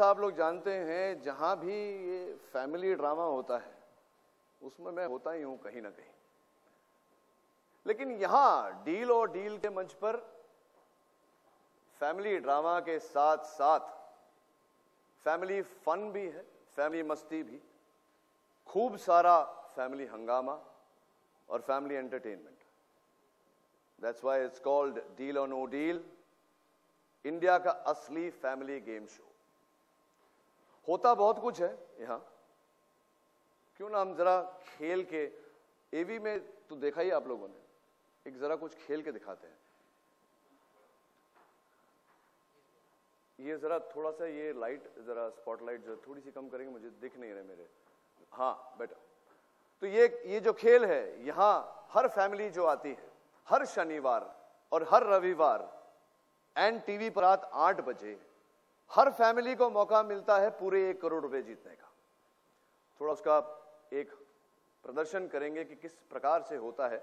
आप लोग जानते हैं, जहां भी ये फैमिली ड्रामा होता है उसमें मैं होता ही हूं कहीं ना कहीं। लेकिन यहां डील और डील के मंच पर फैमिली ड्रामा के साथ साथ फैमिली फन भी है, फैमिली मस्ती भी, खूब सारा फैमिली हंगामा और family entertainment. That's why it's called deal और नो डील, इंडिया का असली फैमिली गेम शो। होता बहुत कुछ है यहां, क्यों ना हम जरा खेल के, एवी में तो देखा ही आप लोगों ने, एक जरा कुछ खेल के दिखाते हैं। ये जरा थोड़ा सा ये लाइट, जरा स्पॉटलाइट जो थोड़ी सी कम करेंगे, मुझे दिख नहीं रहे मेरे। हाँ बेटा, तो ये जो खेल है, यहां हर फैमिली जो आती है हर शनिवार और हर रविवार एंड टीवी पर रात 8 बजे, हर फैमिली को मौका मिलता है पूरे 1 करोड़ रुपए जीतने का। थोड़ा उसका एक प्रदर्शन करेंगे कि किस प्रकार से होता है।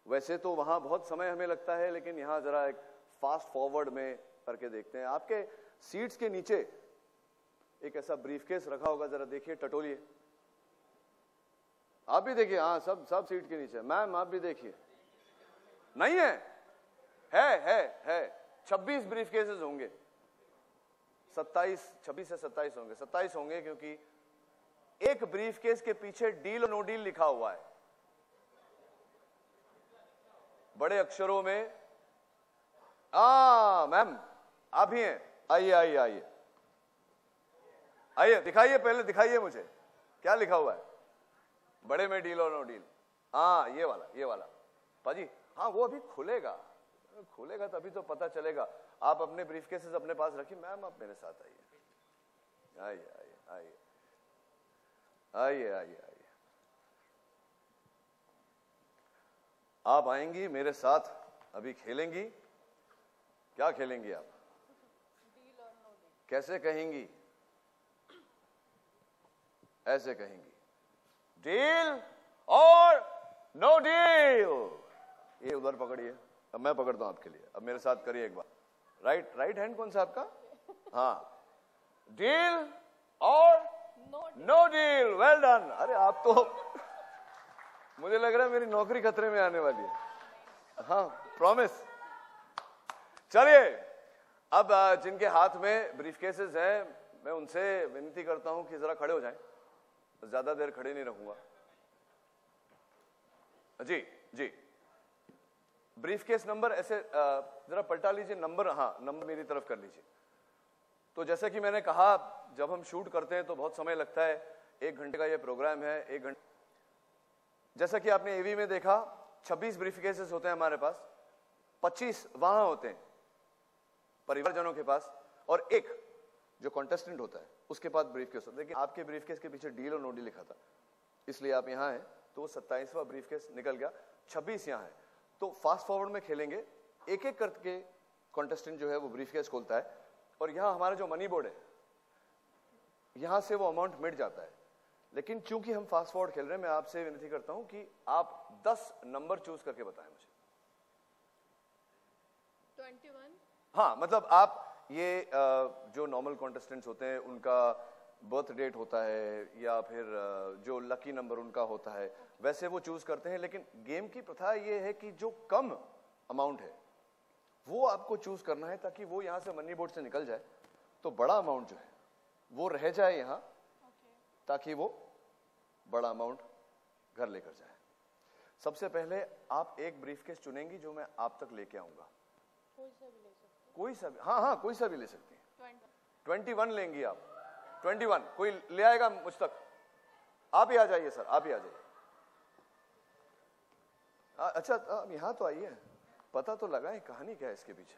वैसे तो वहां बहुत समय हमें लगता है, लेकिन यहां जरा एक फास्ट फॉरवर्ड में करके देखते हैं। आपके सीट्स के नीचे एक ऐसा ब्रीफकेस रखा होगा, जरा देखिए, टटोलिए। आप भी देखिए, हाँ, सब सीट के नीचे। मैम आप भी देखिए। नहीं है? 26 ब्रीफकेसेस होंगे, 26 से 27 होंगे, 27 होंगे, क्योंकि एक ब्रीफकेस के पीछे डील और नो डील लिखा हुआ है बड़े अक्षरों में। मैम आप ही हैं, आइए आइए आइए आइए, दिखाइए, पहले दिखाइए मुझे क्या लिखा हुआ है बड़े में, डील और नो डील। हाँ, ये वाला पाजी। हाँ, वो अभी खुलेगा तभी तो पता चलेगा। आप अपने ब्रीफकेसेस अपने पास रखिए। मैम आप मेरे साथ आइए, आइए आइए आइए आइए आइए आइए। आप आएंगी मेरे साथ, अभी खेलेंगी। क्या खेलेंगी आप? डील और नो डील। कैसे कहेंगी? ऐसे कहेंगी, डील और नो डील। ये उधर पकड़िए, अब मैं पकड़ता हूं आपके लिए। अब मेरे साथ करिए एक बार। राइट हैंड कौन सा आपका? हाँ, डील और नो डील। Well done. अरे आप तो, मुझे लग रहा है मेरी नौकरी खतरे में आने वाली है। हाँ, प्रॉमिस। चलिए, अब जिनके हाथ में ब्रीफकेसेस हैं, मैं उनसे विनती करता हूं कि जरा खड़े हो जाएं। ज्यादा देर खड़े नहीं रहूंगा। जी, ब्रीफकेस नंबर ऐसे जरा पलटा लीजिए, नंबर, हाँ, नंबर मेरी तरफ कर लीजिए। तो जैसे कि मैंने कहा, जब हम शूट करते हैं तो बहुत समय लगता है। 1 घंटे का ये प्रोग्राम है, 1 घंटे। जैसा कि आपने एवी में देखा, 26 ब्रीफकेसेस होते हैं हमारे पास, 25 वहां होते हैं परिवारजनों के पास, और एक जो कॉन्टेस्टेंट होता है उसके पास ब्रीफकेस होता है। लेकिन आपके ब्रीफकेस के पीछे डील और नो डील लिखा था, इसलिए आप यहां हैं। तो 27वां ब्रीफकेस निकल गया, 26 यहां है। तो फास्ट फॉरवर्ड में खेलेंगे, एक एक करके कॉन्टेस्टेंट जो है वो ब्रीफकेस खोलता है, और यहां हमारा जो मनी बोर्ड है, यहां से वो अमाउंट मिट जाता है। लेकिन चूंकि हम फास्ट फॉरवर्ड खेल रहे हैं, मैं आपसे विनती करता हूं कि आप 10 नंबर चूज करके बताएं मुझे। 21। हाँ, मतलब आप ये जो नॉर्मल कॉन्टेस्टेंट्स होते हैं उनका बर्थ डेट होता है, या फिर जो लकी नंबर उनका होता है, वैसे वो चूज करते हैं। लेकिन गेम की प्रथा ये है कि जो कम अमाउंट है वो आपको चूज करना है, ताकि वो यहां से मनी बोर्ड से निकल जाए, तो बड़ा अमाउंट जो है वो रह जाए यहां, ताकि वो बड़ा अमाउंट घर लेकर जाए। सबसे पहले आप एक ब्रीफकेस चुनेंगी जो मैं आप तक लेके आऊंगा। कोई सा भी ले सकते हैं। कोई सा भी? हाँ, कोई सा भी ले सकती हैं। 21 लेंगी आप? 21 कोई ले आएगा मुझ तक? आप ही आ जाइए सर, आप ही आ जाइए। अच्छा, अब यहां तो आइए, पता तो लगाएं कहानी क्या है इसके पीछे।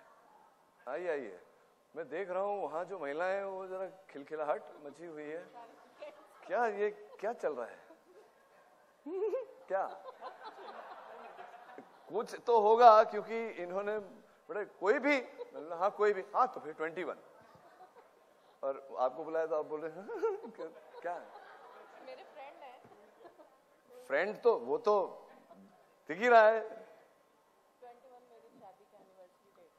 आइए, मैं देख रहा हूं वहां जो महिलाएं हैं वो जरा खिलखिलाहट मची हुई है। क्या ये क्या चल रहा है? क्या कुछ तो होगा, क्योंकि इन्होंने बड़े, कोई भी, हाँ कोई भी, हाँ तो फिर 21। और आपको बुलाया तो आप बोल रहे हैं क्या? मेरे फ्रेंड है। फ्रेंड तो वो तो दिख ही रहा है। 21 मेरी शादी की एनिवर्सरी डेट।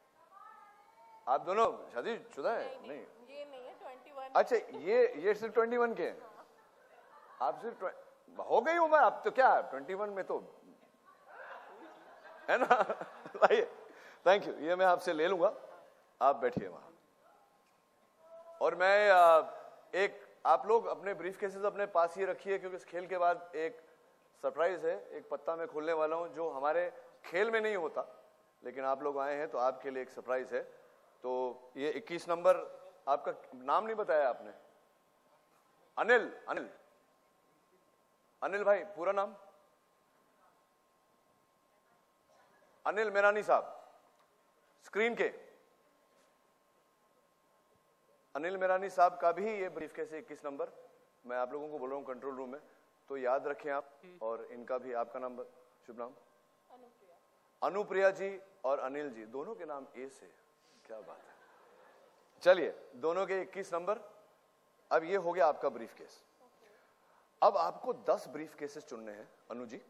आप दोनों शादीशुदा है? नहीं, ये नहीं है। 21 अच्छा ये सिर्फ 21 के हैं। आप सिर्फ हो गई उम्र, अब तो क्या 21 में तो है ना। लाइए, थैंक यू, ये मैं आपसे ले लूंगा, आप बैठिए वहां। और मैं एक आप लोग अपने ब्रीफ केसेस अपने पास ही रखिए, क्योंकि इस खेल के बाद एक सरप्राइज है, एक पत्ता मैं खोलने वाला हूं जो हमारे खेल में नहीं होता, लेकिन आप लोग आए हैं तो आपके लिए एक सरप्राइज है। तो ये 21 नंबर, आपका नाम नहीं बताया आपने? अनिल। अनिल अनिल भाई, पूरा नाम? अनिल मेरानी साहब, स्क्रीन के अनिल मेरानी साहब का भी ये ब्रीफ केस 21 नंबर, मैं आप लोगों को बोल रहा हूँ कंट्रोल रूम में, तो याद रखें आप। और इनका भी, आपका नाम, शुभ नाम? अनुप्रिया। अनुप्रिया जी और अनिल जी, दोनों के नाम ए से, क्या बात है। चलिए, दोनों के 21 नंबर। अब ये हो गया आपका ब्रीफ केस। अब आपको 10 ब्रीफ केसेस चुनने हैं अनु जी।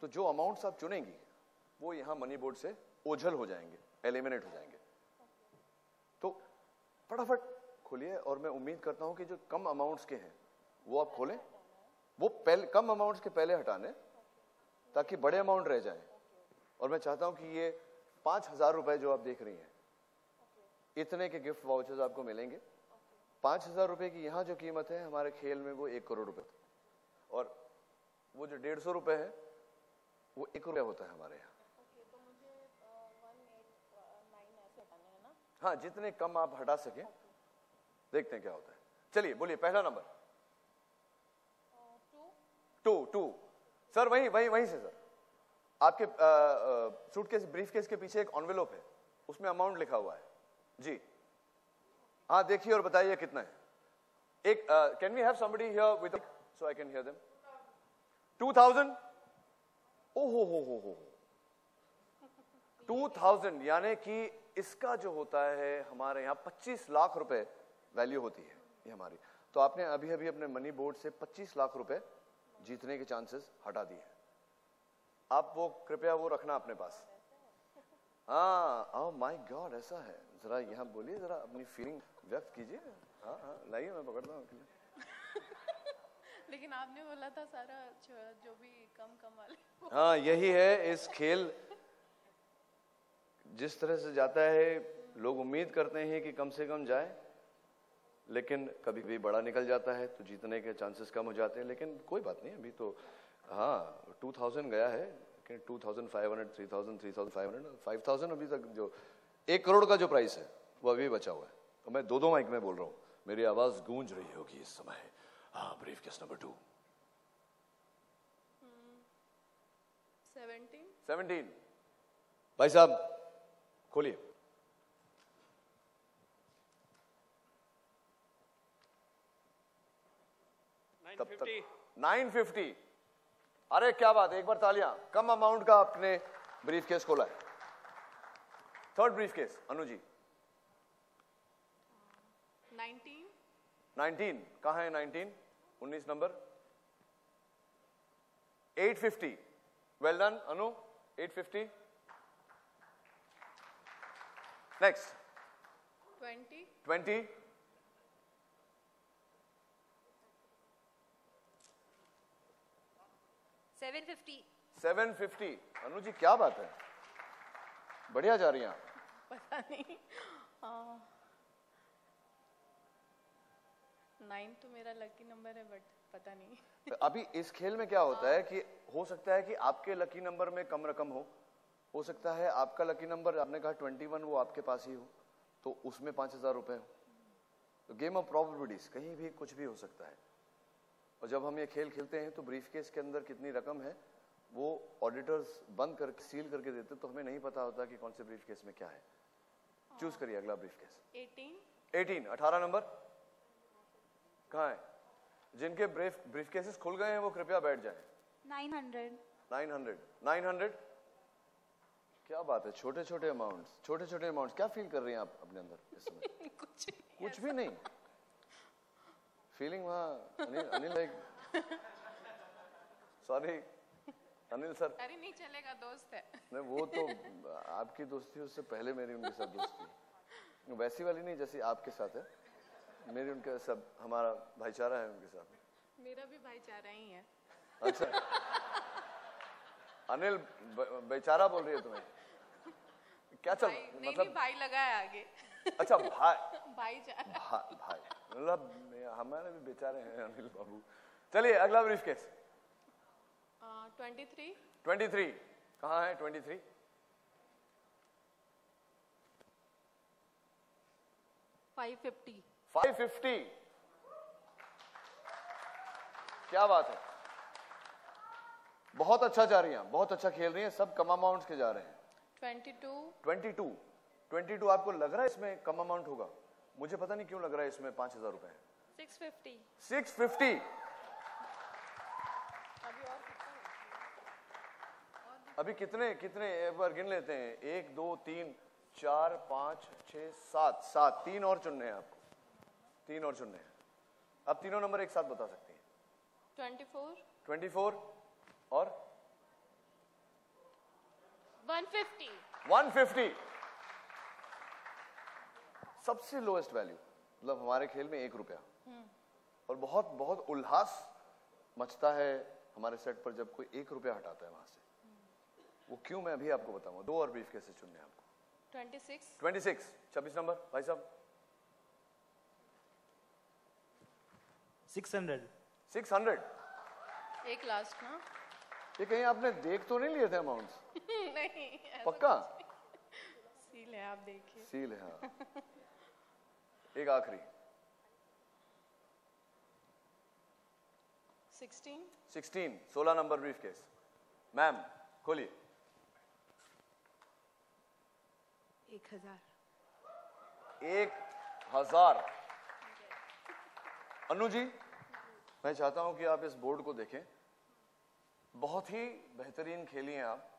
तो जो अमाउंट्स आप चुनेंगी वो यहां मनी बोर्ड से ओझल हो जाएंगे, एलिमिनेट हो जाएंगे। तो फटाफट खोलिए, और मैं उम्मीद करता हूं कि जो कम अमाउंट्स के हैं वो आप खोलें। वो पहले कम अमाउंट्स के पहले हटाने, ताकि बड़े अमाउंट रह जाए। और मैं चाहता हूं कि ये 5,000 रुपए जो आप देख रही हैं, इतने के गिफ्ट वाउचर्स आपको मिलेंगे। 5,000 रुपए की यहाँ जो कीमत है हमारे खेल में वो 1 करोड़ रुपए, और वो जो 150 रुपए है वो 1 रुपया होता है हमारे यहाँ। तो मुझे 189 ऐसे हटाने हैं ना? हाँ, जितने कम आप हटा सकें, देखते हैं क्या होता है। चलिए बोलिए, पहला नंबर। 2 सर, वहीं से सर। आपके सूटकेस, ब्रीफकेस के पीछे एक एनवेलप है, उसमें अमाउंट लिखा हुआ है जी। हाँ, देखिए और बताइए कितना है। एक can we have somebody here with so I can hear them. 2000। ओहो हो 2000, यानी कि इसका जो होता है हमारे यहाँ 25 लाख रुपए वैल्यू होती है ये हमारी। तो आपने अभी अभी अपने मनी बोर्ड से 25 लाख रुपए जीतने के चांसेस हटा दिए। आप वो कृपया वो रखना अपने पास। हाँ, ओह माय गॉड, ऐसा है। जरा यहाँ बोलिए, जरा अपनी फीलिंग व्यक्त कीजिए। हाँ हाँ, लाइए, मैं पकड़ता हूँ। लेकिन आपने बोला था सारा जो भी कम वाले। हाँ, यही है इस खेल, जिस तरह से जाता है लोग उम्मीद करते हैं कि कम से कम जाए, लेकिन कभी भी बड़ा निकल जाता है तो जीतने के चांसेस कम हो जाते हैं। लेकिन कोई बात नहीं, अभी तो हाँ 2000 गया है, 2500, 3000, 3500, 5000 अभी तक जो 1 करोड़ का जो प्राइस है वो अभी बचा हुआ है। तो मैं दो माइक में बोल रहा हूँ, मेरी आवाज गूंज रही होगी इस समय। हाँ, ब्रीफ केस नंबर 2। 17 भाई साहब खोलिए। 950। अरे क्या बात है, एक बार तालियां। कम अमाउंट का आपने ब्रीफ केस खोला है। Third brief case Anu ji. 19 कहाँ है? 19 नंबर। 850। वेल डन अनु, 850। नेक्स्ट 20। 750। अनु जी क्या बात है, बढ़िया जा रही हैं आप। पता नहीं, 9 तो मेरा लकी नंबर है, बट पता नहीं। तो अभी इस खेल में क्या होता है कि हो सकता है कि आपके लकी नंबर में कम रकम हो सकता है आपका लकी नंबर, आपने कहा 21, वो आपके पास ही हो, तो उसमें 5,000 रुपए हो। तो गेम ऑफ प्रोबेबिलिटीज, कहीं भी कुछ भी हो सकता है। और जब हम ये खेल खेलते हैं तो ब्रीफकेस के अंदर कितनी रकम है वो ऑडिटर्स बंद करके सील करके देते, तो हमें नहीं पता होता कि कौन से ब्रीफकेस में क्या है। चूज करिए अगला ब्रीफकेस। 18 नंबर कहाँ है? जिनके ब्रीफकेसेस खुल गए हैं वो कृपया बैठ जाएं। 900। क्या बात है, छोटे छोटे अमाउंट्स। क्या फील कर रही हैं आप अपने अंदर इस समय? कुछ भी नहीं। फीलिंग वहाँ Anil like sorry Anil sir. अरे नहीं चलेगा, दोस्त है। नहीं, वो तो आपकी दोस्ती, उससे पहले मेरी उनके साथ दोस्ती, वैसी वाली नहीं जैसी आपके साथ है। मेरी उनके सब हमारा भाईचारा है उनके साथ। मेरा भी भाईचारा ही है। अच्छा अनिल बेचारा बोल रही है तुम्हें? क्या चल नहीं, नहीं भाई लगा है आगे। अच्छा भाई भाईचारा भाई मतलब हमारे भी बेचारे हैं अनिल बाबू। चलिए अगला ब्रीफकेस। 23 23 कहाँ है? 23 550 550 क्या बात है, बहुत अच्छा जा रही हैं, बहुत अच्छा खेल रही हैं, सब कम अमाउंट्स के जा रहे हैं। 22 आपको लग रहा है इसमें कम अमाउंट होगा? मुझे पता नहीं क्यों लग रहा है इसमें 5,000 रुपए है। 650 अभी कितने कितने एक बार गिन लेते हैं, 1 2 3 4 5 6 7 3 और चुनने हैं आपको, 3 और चुनने हैं। अब तीनों नंबर एक साथ बता सकती हैं। 24 और 150 सबसे लोएस्ट वैल्यू, मतलब हमारे खेल में 1 रुपया। और बहुत बहुत उल्लास मचता है हमारे सेट पर जब कोई 1 रुपया हटाता है वहां से। वो क्यों मैं अभी आपको बताऊंगा। 2 और ब्रीफ कैसे चुनने हैं आपको। 26 26 नंबर भाई साहब। 600 एक लास्ट ना। ये कहीं आपने देख तो नहीं लिए थे अमाउंट्स? नहीं पक्का सील है, आप देखिए। सील है हाँ। एक आखिरी 16 नंबर ब्रीफकेस। मैम खोलिए। 1000 अनु जी मैं चाहता हूं कि आप इस बोर्ड को देखें, बहुत ही बेहतरीन खेली हैं आप।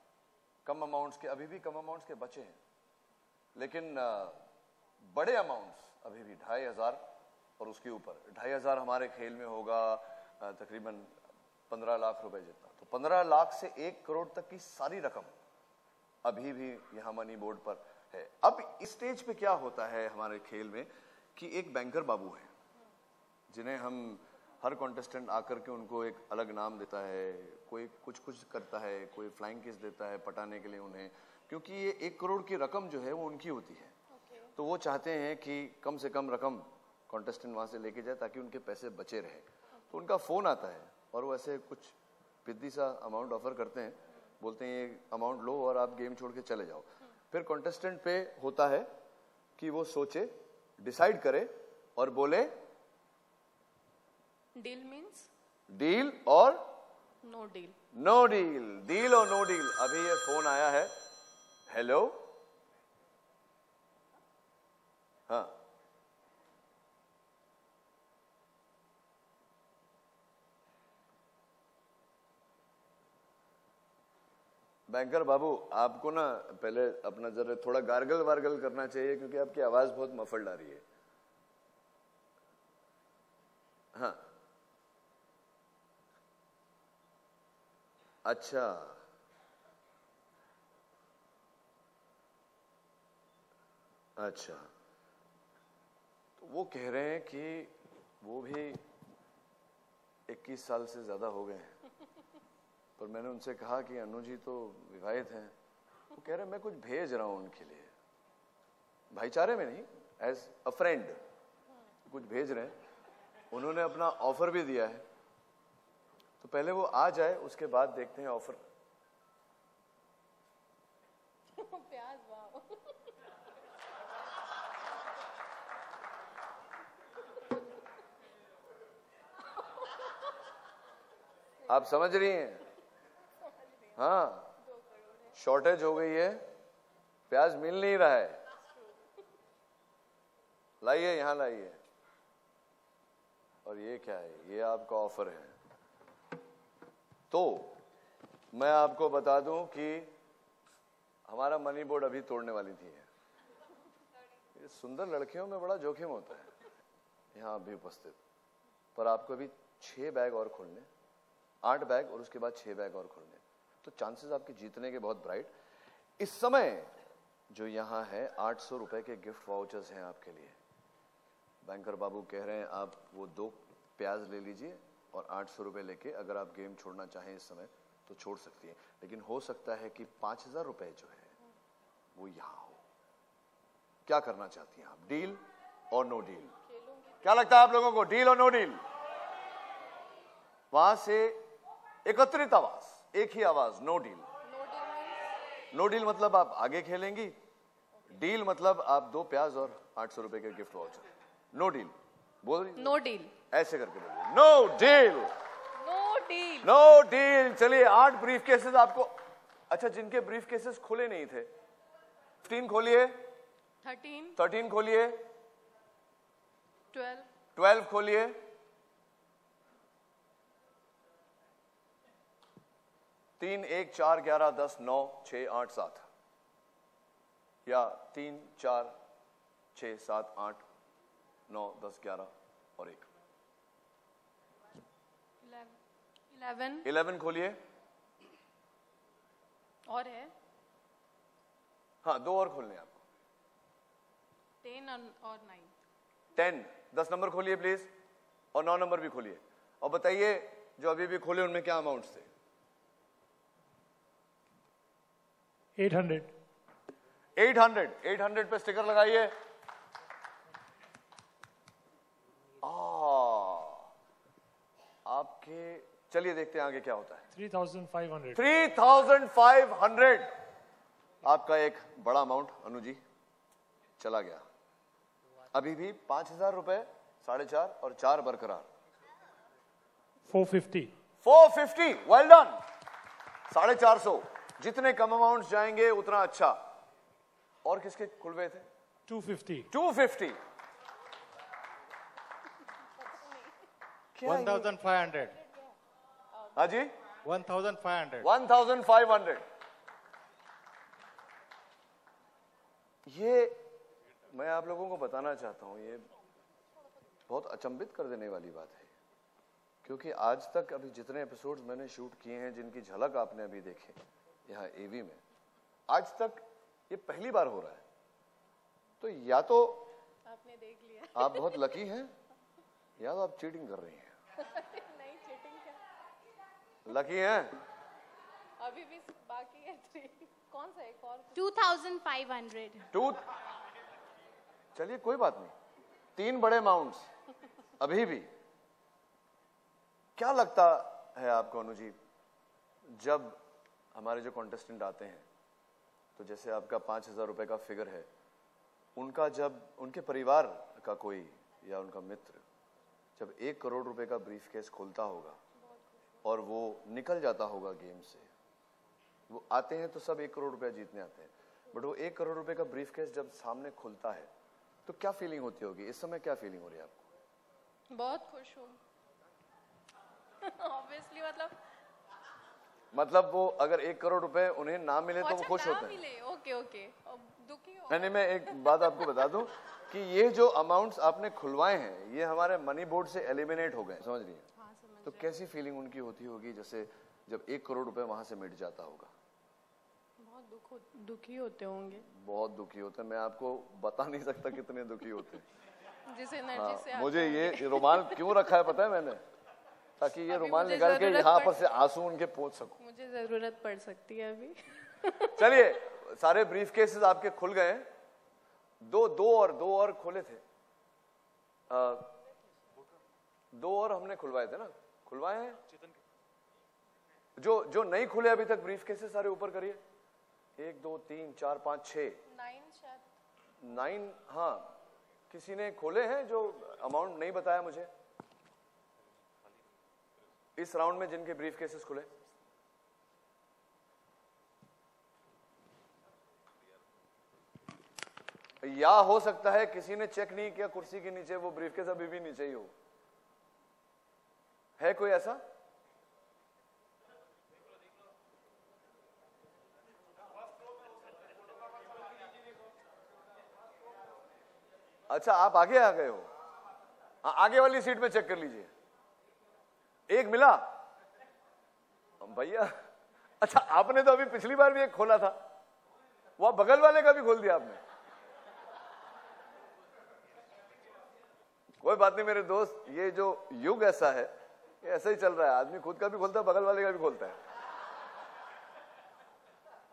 कम अमाउंट्स के अभी भी कम अमाउंट्स के बचे हैं, लेकिन बड़े अमाउंट्स अभी भी 2500 और उसके ऊपर। 2500 हमारे खेल में होगा तकरीबन 15 लाख रुपए जितना। तो 15 लाख से 1 करोड़ तक की सारी रकम अभी भी यहाँ मनी बोर्ड पर है। अब इस स्टेज पे क्या होता है हमारे खेल में कि एक बैंकर बाबू है जिन्हें हम हर कॉन्टेस्टेंट आकर के उनको एक अलग नाम देता है, कोई कुछ कुछ करता है, कोई फ्लाइंग किस देता है पटाने के लिए उन्हें, क्योंकि ये 1 करोड़ की रकम जो है वो उनकी होती है। तो वो चाहते हैं कि कम से कम रकम कॉन्टेस्टेंट वहां से लेके जाए ताकि उनके पैसे बचे रहे। तो उनका फोन आता है और वो ऐसे कुछ बिद्दी सा अमाउंट ऑफर करते हैं, बोलते हैं ये अमाउंट लो और आप गेम छोड़ के चले जाओ। फिर कॉन्टेस्टेंट पे होता है कि वो सोचे, डिसाइड करे और बोले डील मीन्स डील और no deal. No deal, deal और नो डील। अभी ये फोन आया है। हेलो हाँ बैंकर बाबू आपको ना पहले अपना जरा थोड़ा गार्गल वार्गल करना चाहिए क्योंकि आपकी आवाज बहुत मफल्ड आ रही है। हाँ अच्छा अच्छा, तो वो कह रहे हैं कि वो भी 21 साल से ज्यादा हो गए हैं। पर मैंने उनसे कहा कि अनु जी तो विवाहित हैं। वो कह रहे हैं मैं कुछ भेज रहा हूं उनके लिए, भाईचारे में नहीं, एज अ फ्रेंड कुछ भेज रहे हैं। उन्होंने अपना ऑफर भी दिया है, तो पहले वो आ जाए उसके बाद देखते हैं ऑफर। प्याज वाह। आप समझ रही हैं? हाँ शॉर्टेज हो गई है, प्याज मिल नहीं रहा है। लाइए यहां लाइए। और ये क्या है? ये आपका ऑफर है। तो मैं आपको बता दूं कि हमारा मनी बोर्ड अभी तोड़ने वाली थी। ये सुंदर लड़कियों में बड़ा जोखिम होता है यहां अभी उपस्थित। पर आपको अभी 6 बैग और खोलने, 8 बैग और उसके बाद 6 बैग और खोलने, तो चांसेस आपके जीतने के बहुत ब्राइट। इस समय जो यहां है 800 रुपए के गिफ्ट वाउचर्स हैं आपके लिए। बैंकर बाबू कह रहे हैं आप वो 2 प्याज ले लीजिए और 800 रुपए लेके अगर आप गेम छोड़ना चाहें इस समय तो छोड़ सकती हैं, लेकिन हो सकता है कि 5000 रुपए जो है वो यहां हो। क्या करना चाहती हैं आप, डील और नो डील? क्या लगता है आप लोगों को, डील और नो डील? वहां से एकत्रित आवाज, एक ही आवाज, नो डील। नो डील मतलब आप आगे खेलेंगी, डील मतलब आप 2 प्याज और 800 रुपए के गिफ्ट वाउचर। नो डील बोल रही? No deal. ऐसे करके बोलिए, no deal. No deal. No deal. चलिए 8 ब्रीफ केसेस आपको, अच्छा जिनके ब्रीफ केसेस खुले नहीं थे 15 खोलिए, 13 खोलिए, 12 खोलिए, 3 1 4 11 10 9 6 8 7 या 3 4 6 7 8 9 10 11 और 1 11 खोलिए। और है? हाँ 2 और खोलने हैं आपको। 10 और 9। 10 10 नंबर खोलिए प्लीज, और 9 नंबर भी खोलिए, और बताइए जो अभी भी खोले उनमें क्या अमाउंट थे? 800 800 पे स्टिकर लगाइए। आपके, चलिए देखते हैं आगे क्या होता है। 3500 3500 आपका एक बड़ा अमाउंट अनु जी चला गया। अभी भी 5000 रुपए, 4.5 और 4 बरकरार। 450 वेल डन। 450, जितने कम अमाउंट जाएंगे उतना अच्छा। और किसके खुलवे थे? 250 1500। हाँ जी 1500। ये मैं आप लोगों को बताना चाहता हूं, ये बहुत अचंभित कर देने वाली बात है, क्योंकि आज तक अभी जितने एपिसोड्स मैंने शूट किए हैं, जिनकी झलक आपने अभी देखे यहाँ एवी में, आज तक ये पहली बार हो रहा है। तो या तो आपने देख लिया, आप बहुत लकी हैं, या तो आप चीटिंग कर रही हैं। नहीं चीटिंग क्या, लकी हैं। अभी भी बाकी है 3। कौन सा एक और? 2500। चलिए कोई बात नहीं, 3 बड़े अमाउंट्स अभी भी। क्या लगता है आपको अनु जी, जब हमारे जो कॉन्टेस्टेंट आते हैं, तो जैसे आपका 5000 रुपए का फिगर है, उनका जब उनके परिवार का कोई या उनका मित्र जब 1 करोड़ रुपए का ब्रीफ केस खोलता होगा और वो निकल जाता होगा गेम से, वो आते हैं तो सब 1 करोड़ रुपया जीतने आते हैं, बट वो 1 करोड़ रुपए का ब्रीफ केस जब सामने खुलता है तो क्या फीलिंग होती होगी? इस समय क्या फीलिंग हो रही है आपको? बहुत खुश हूँ ऑब्वियसली, मतलब वो अगर 1 करोड़ रुपए उन्हें ना मिले तो वो खुश होते हैं। मिले, ओके दुखी हो। नहीं, मैं एक बात आपको बता दूं कि ये जो अमाउंट्स आपने खुलवाए हैं, ये हमारे मनी बोर्ड से एलिमिनेट हो गए, समझ रही हैं? हाँ, समझ तो कैसी फीलिंग उनकी होती होगी जैसे जब 1 करोड़ रुपए वहां से मिट जाता होगा? बहुत दुखी होते होंगे, बहुत दुखी होते हैं। मैं आपको बता नहीं सकता कितने दुखी होते हैं। जिस एनर्जी से मुझे ये रुमाल क्यों रखा है पता है मैंने, ताकि ये रुमाल निकाल के यहाँ पर से आंसू उनके पहुंच सकूं। मुझे जरूरत पड़ सकती है अभी चलिए, सारे ब्रीफ केसेस आपके खुल गए हैं। दो और खोले थे, 2 और हमने खुलवाए थे ना, खुलवाए हैं। जो नहीं खुले अभी तक ब्रीफ केसेस सारे ऊपर करिए। 1 2 3 4 5 6 9। हाँ, किसी ने खोले हैं जो अमाउंट नहीं बताया मुझे इस राउंड में, जिनके ब्रीफ केसेस खुले? या हो सकता है किसी ने चेक नहीं किया कुर्सी के नीचे, वो ब्रीफ केस अभी भी नीचे ही हो। है कोई ऐसा? अच्छा, आप आगे आ गए हो। हाँ, आगे वाली सीट में चेक कर लीजिए। एक मिला भैया। अच्छा, आपने तो अभी पिछली बार भी एक खोला था, वह बगल वाले का भी खोल दिया आपने। कोई बात नहीं मेरे दोस्त, ये जो युग ऐसा है, ये ऐसा ही चल रहा है। आदमी खुद का भी खोलता है, बगल वाले का भी खोलता है।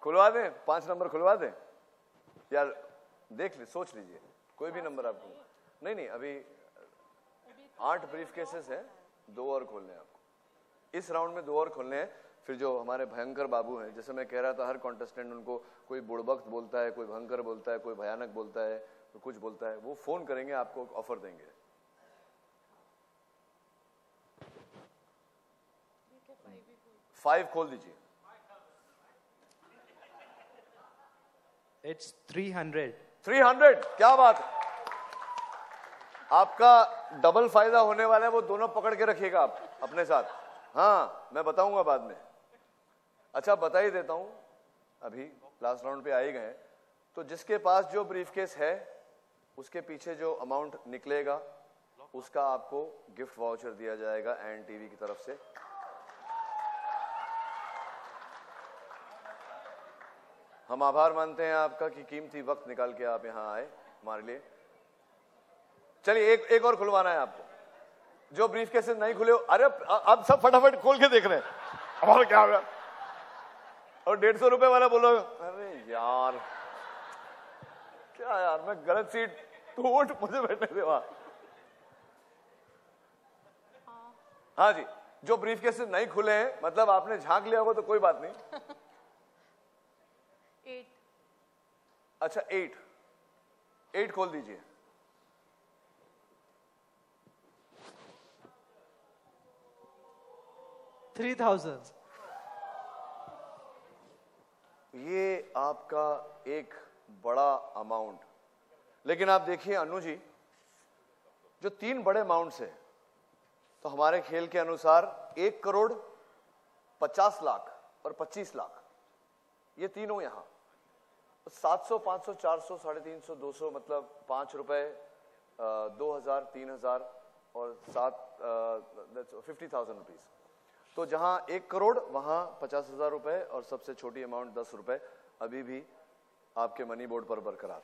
खुलवा दें, 5 नंबर खुलवा दें यार, देख ली, सोच लीजिए कोई भी नंबर आपको। नहीं, अभी 8 ब्रीफ केसेस हैं, 2 और खोलने हैं आपको। इस राउंड में 2 और खोलने हैं। फिर जो हमारे भयंकर बाबू हैं, जैसे मैं कह रहा था, हर कॉन्टेस्टेंट उनको कोई बुड़बक बोलता है, कोई भयंकर बोलता है, कोई भयानक बोलता है, कोई कुछ बोलता है, वो फोन करेंगे, आपको ऑफर देंगे। फाइव खोल दीजिए। It's 300. 300, क्या बात है। आपका डबल फायदा होने वाला है, वो दोनों पकड़ के रखिएगा आप अपने साथ। हाँ, मैं बताऊंगा बाद में। अच्छा, बता ही देता हूं, अभी लास्ट राउंड पे आ ही गए, तो जिसके पास जो ब्रीफकेस है उसके पीछे जो अमाउंट निकलेगा उसका आपको गिफ्ट वाउचर दिया जाएगा एंड टीवी की तरफ से। हम आभार मानते हैं आपका कि कीमती वक्त निकाल के आप यहां आए हमारे लिए। चलिए एक और खुलवाना है आपको, जो ब्रीफकेसेस नहीं खुले हो। अरे आप सब फटाफट खोल के देख रहे हैं, और क्या होगा। और 150 रुपए वाला बोलो, अरे यार क्या यार, मैं गलत सीट, तू उठ, मुझे बैठने दे वहां। हाँ जी, जो ब्रीफकेसेस नहीं खुले हैं, मतलब आपने झांक लिया होगा तो कोई बात नहीं। 8। अच्छा, 8 खोल दीजिए। $3,000. ये आपका एक बड़ा अमाउंट, लेकिन आप देखिए अनु जी, जो 3 बड़े अमाउंट्स है, तो हमारे खेल के अनुसार 1 करोड़ 50 लाख और 25 लाख, ये तीनों यहां 700, 500, 400, 350, 200, मतलब 5 रुपए, 2000, 3000 और 50,000 रुपीज। तो जहां 1 करोड़ वहां 50,000 रुपए और सबसे छोटी अमाउंट 10 रुपए अभी भी आपके मनी बोर्ड पर बरकरार।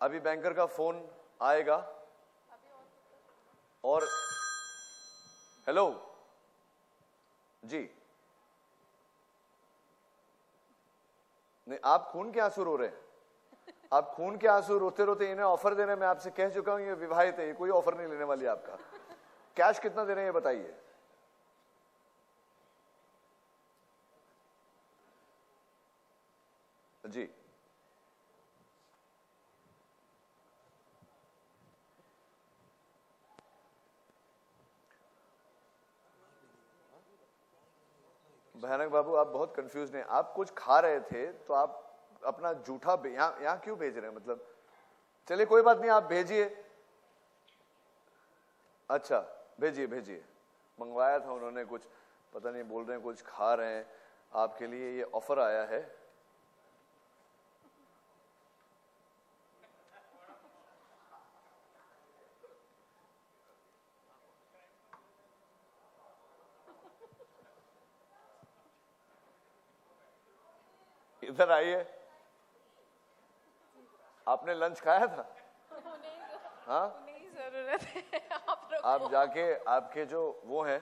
अभी बैंकर का फोन आएगा। और हेलो जी, नहीं, आप खून के आंसू रो रहे हैं। आप खून के आंसू रोते रोते इन्हें ऑफर दे रहे हैं। मैं आपसे कह चुका हूं ये विवाहित है, ये कोई ऑफर नहीं लेने वाली आपका। कैश कितना दे रहे हैं ये बताइए। जी, भयानक बाबू, आप बहुत कंफ्यूज हैं। आप कुछ खा रहे थे तो आप अपना जूठा यहाँ क्यों भेज रहे हैं, मतलब। चलिए कोई बात नहीं, आप भेजिए। अच्छा, भेजिए। मंगवाया था उन्होंने कुछ, पता नहीं, बोल रहे हैं कुछ खा रहे हैं। आपके लिए ये ऑफर आया है। इधर आइए। आपने लंच खाया था? हाँ, नहीं जरूरत है, आप जाके आपके जो वो हैं,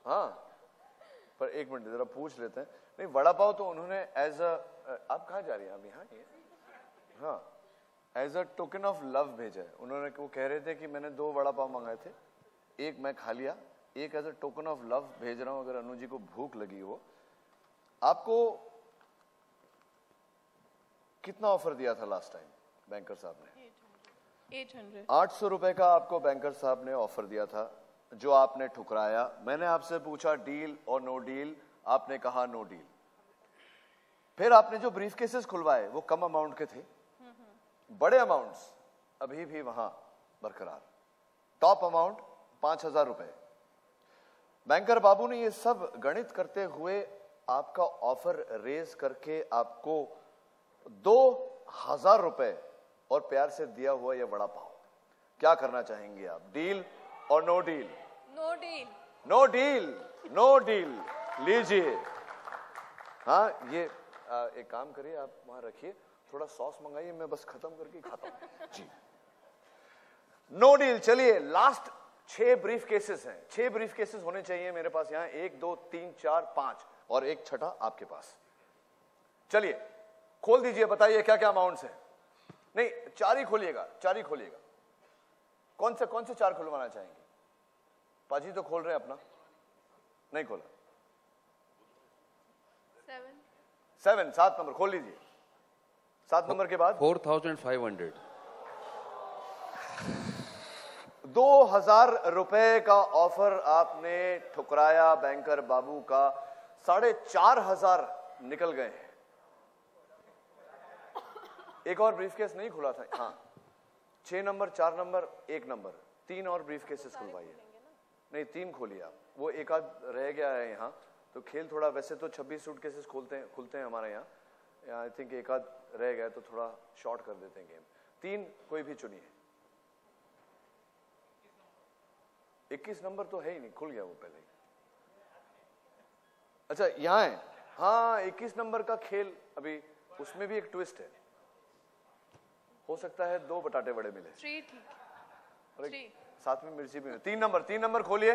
हाँ, पर एक मिनट जरा पूछ लेते हैं। नहीं, वड़ा पाव तो उन्होंने एज अ, आप कहाँ जा रही हैं? आप यहाँ ही हैं? हाँ, as a token of love भेजा है उन्होंने। वो कह रहे थे कि मैंने 2 वड़ा पाव मंगाए थे, एक मैं खा लिया, एक as a token of love भेज रहा हूं अगर अनु जी को भूख लगी हो। आपको कितना ऑफर दिया था लास्ट टाइम बैंकर साहब ने? 800। 800 रुपए का आपको बैंकर साहब ने ऑफर दिया था, जो आपने ठुकराया। मैंने आपसे पूछा डील और नो डील, आपने कहा नो डील। फिर आपने जो ब्रीफ केसेस खुलवाए वो कम अमाउंट के थे, बड़े अमाउंट्स अभी भी वहां बरकरार। टॉप अमाउंट 5,000 रुपए। बैंकर बाबू ने ये सब गणित करते हुए आपका ऑफर रेज करके आपको 2,000 रुपए और प्यार से दिया हुआ यह वड़ा पाव। क्या करना चाहेंगे आप, डील और no deal? No deal. No deal, no deal. लीजिए। हाँ, ये एक काम करिए, आप वहां रखिए, थोड़ा सॉस मंगाइए, मैं बस खत्म करके खाता हूं। जी, नो डील। चलिए लास्ट 6 ब्रीफ केसेस हैं, 6 ब्रीफ केसेस होने चाहिए मेरे पास यहां, 1 2 3 4 5 और एक छठा आपके पास। चलिए खोल दीजिए, बताइए क्या क्या अमाउंट्स हैं। नहीं 4 ही खोलिएगा, 4 ही खोलिएगा। कौन से 4 खुलवाना चाहेंगे? पाजी तो खोल रहे हैं अपना, नहीं खोला। 7 7 नंबर खोल लीजिए। 7 नंबर के बाद 4500 2000 रुपए का ऑफर आपने ठुकराया बैंकर बाबू का। 4500 निकल गए हैं। एक और ब्रीफकेस नहीं खुला था। हाँ 6 नंबर 4 नंबर 1 नंबर 3 और ब्रीफकेसेस खुलवाइए। नहीं 3 खोलिए आप, वो एक आध रह गया है यहाँ, तो खेल थोड़ा, वैसे तो 26 सूटकेसेस खुलते हैं हमारे यहाँ, आई थिंक एक आध रह गया तो थोड़ा शॉर्ट कर देते हैं गेम। 3 कोई भी चुनिए। 21 नंबर तो है ही नहीं, खुल गया वो पहले ही। अच्छा यहाँ है, हाँ 21 नंबर का खेल अभी, उसमें भी एक ट्विस्ट है, हो सकता है 2 बटाटे बड़े मिले। 3 ठीक, 3 साथ में मिर्ची भी। 3 नंबर खोलिए।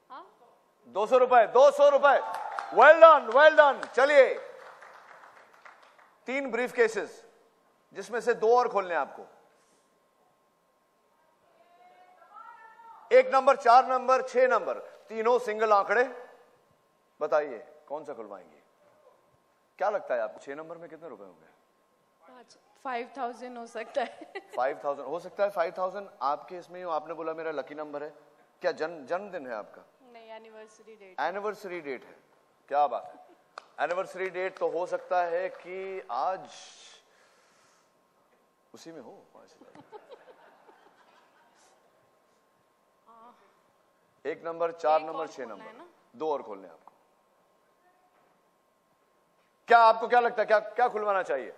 हाँ 200 रुपए, 200 रुपए। Well done. चलिए 3 ब्रीफ केसेस, जिसमें से 2 और खोलने हैं आपको। 1 नंबर 4 नंबर 6 नंबर, तीनों सिंगल आंकड़े। बताइए कौन सा खुलवाएंगे? क्या लगता है आपको 6 नंबर में कितने रुपए होंगे? 5000 हो सकता है। 5000 हो सकता है। 5000 आपके इसमें, आपने बोला मेरा लकी नंबर है। क्या जन्मदिन है आपका? नहीं एनिवर्सरी डेट। एनिवर्सरी डेट है, क्या बात है। एनिवर्सरी डेट तो हो सकता है कि आज उसी में हो। 1 नंबर 4 नंबर 6 नंबर, 2 और खोलने आपको। क्या आपको क्या लगता है, क्या खुलवाना चाहिए?